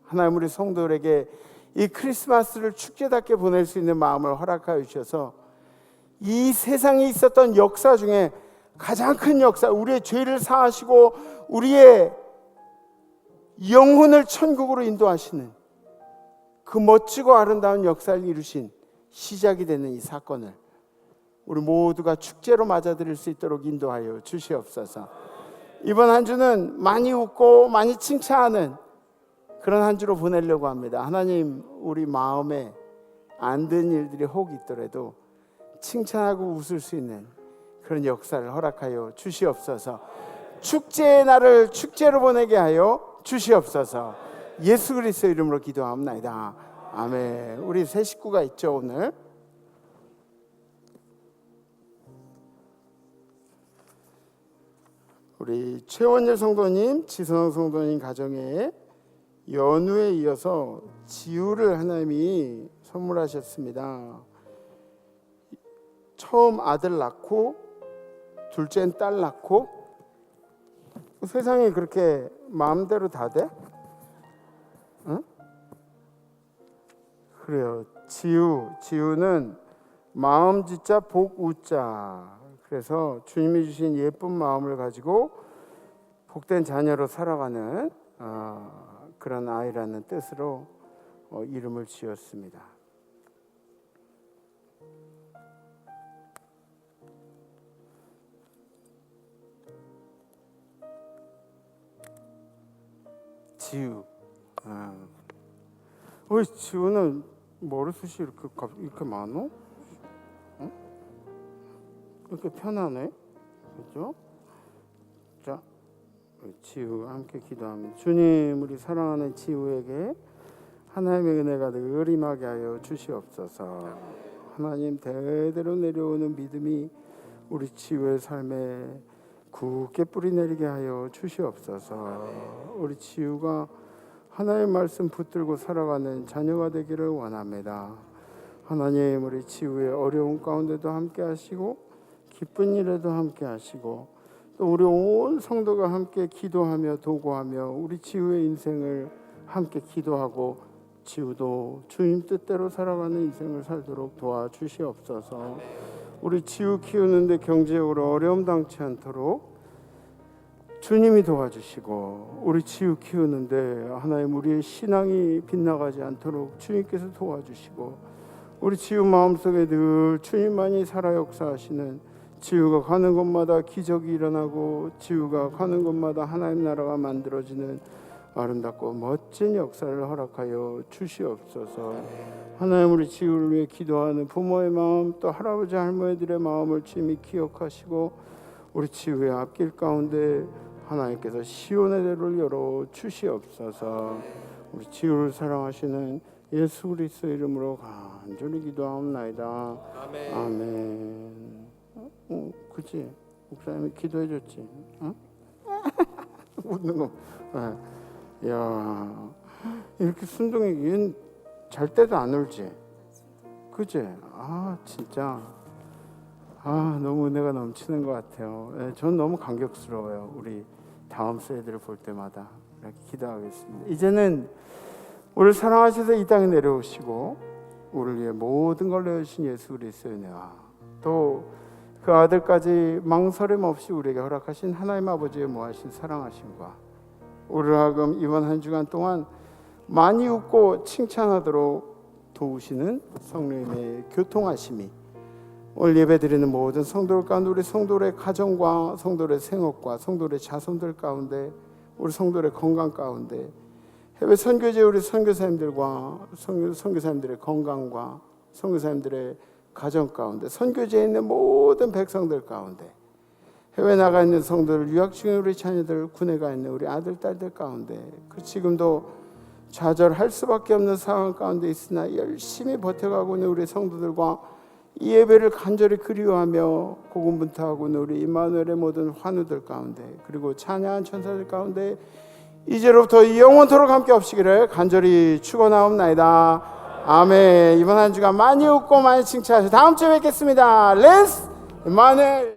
하나님 우리 성도들에게 이 크리스마스를 축제답게 보낼 수 있는 마음을 허락하여 주셔서 이 세상에 있었던 역사 중에 가장 큰 역사, 우리의 죄를 사하시고 우리의 영혼을 천국으로 인도하시는 그 멋지고 아름다운 역사를 이루신 시작이 되는 이 사건을 우리 모두가 축제로 맞아들일 수 있도록 인도하여 주시옵소서. 이번 한 주는 많이 웃고 많이 칭찬하는 그런 한 주로 보내려고 합니다. 하나님, 우리 마음에 안 든 일들이 혹 있더라도 칭찬하고 웃을 수 있는 그런 역사를 허락하여 주시옵소서. 축제의 날을 축제로 보내게 하여 주시옵소서. 예수 그리스도 이름으로 기도합니다. 아멘. 우리 새 식구가 있죠. 오늘 우리 최원열 성도님, 지성 성도님 가정에 연우에 이어서 지우를 하나님이 선물하셨습니다. 처음 아들 낳고 둘째는 딸 낳고, 세상이 그렇게 마음대로 다 돼? 응? 그래요. 지우는 마음 짓자 복 웃자. 그래서 주님이 주신 예쁜 마음을 가지고 복된 자녀로 살아가는 그런 아이라는 뜻으로 이름을 지었습니다. 지우. 왜 지우는 머리숱이 이렇게 많어? 응? 이렇게 편하네, 그렇죠? 자, 지우 함께 기도합니다. 주님, 우리 사랑하는 지우에게 하나님의 은혜가 늘 임하게 하여 주시옵소서. 하나님, 대대로 내려오는 믿음이 우리 지우의 삶에 굳게 뿌리 내리게 하여 주시옵소서. 우리 지우가 하나님의 말씀 붙들고 살아가는 자녀가 되기를 원합니다. 하나님, 우리 지우의 어려운 가운데도 함께 하시고 기쁜 일에도 함께 하시고 또 우리 온 성도가 함께 기도하며 도구하며 우리 지우의 인생을 함께 기도하고 지우도 주님 뜻대로 살아가는 인생을 살도록 도와주시옵소서. 우리 지우 키우는데 경제적으로 어려움 당치 않도록 주님이 도와주시고 우리 지우 키우는데 하나님 우리의 신앙이 빗나가지 않도록 주님께서 도와주시고 우리 지우 마음속에 늘 주님만이 살아 역사하시는 지우가 가는 곳마다 기적이 일어나고 지우가 가는 곳마다 하나님 나라가 만들어지는 아름답고 멋진 역사를 허락하여 주시옵소서. 하나님 우리 지우를 위해 기도하는 부모의 마음 또 할아버지 할머니들의 마음을 주님이 기억하시고 우리 지우의 앞길 가운데 하나님께서 시온의 대로를 열어 주시옵소서. 우리 지우를 사랑하시는 예수 그리스도 이름으로 간절히 기도하옵나이다. 아멘. 그치? 목사님이 기도해줬지? 어? 웃는 거. 야, 이렇게 순둥이는 잘 때도 안 울지? 그치? 진짜. 너무 은혜가 넘치는 것 같아요. 전 너무 감격스러워요. 우리 다음 세대를 볼 때마다 이렇게 기도하겠습니다. 이제는 우리를 사랑하셔서 이 땅에 내려오시고 우리를 위해 모든 걸 내주신 예수 그리스도의 은혜와 또 그 아들까지 망설임 없이 우리에게 허락하신 하나님 아버지의 무하신 사랑하심과 우리를 하금 이번 한 주간 동안 많이 웃고 칭찬하도록 도우시는 성령님의 교통하심이 오늘 예배드리는 모든 성도들 가운데 우리 성도들의 가정과 성도들의 생업과 성도들의 자손들 가운데 우리 성도들의 건강 가운데 해외 선교제 우리 선교사님들과 선교사님들의 건강과 선교사님들의 가정 가운데 선교제에 있는 모든 백성들 가운데 해외 나가 있는 성도들 유학 중에 우리 자녀들 군에 가 있는 우리 아들 딸들 가운데 그 지금도 좌절할 수밖에 없는 상황 가운데 있으나 열심히 버텨가고 있는 우리 성도들과 이 예배를 간절히 그리워하며 고군분투하고 있는 우리 임마누엘의 모든 환우들 가운데 그리고 찬양한 천사들 가운데 이제로부터 영원토록 함께 없시기를 간절히 축원하옵나이다. 아멘. 이번 한 주간 많이 웃고 많이 칭찬하시고 다음 주에 뵙겠습니다. 렛츠 임마누엘.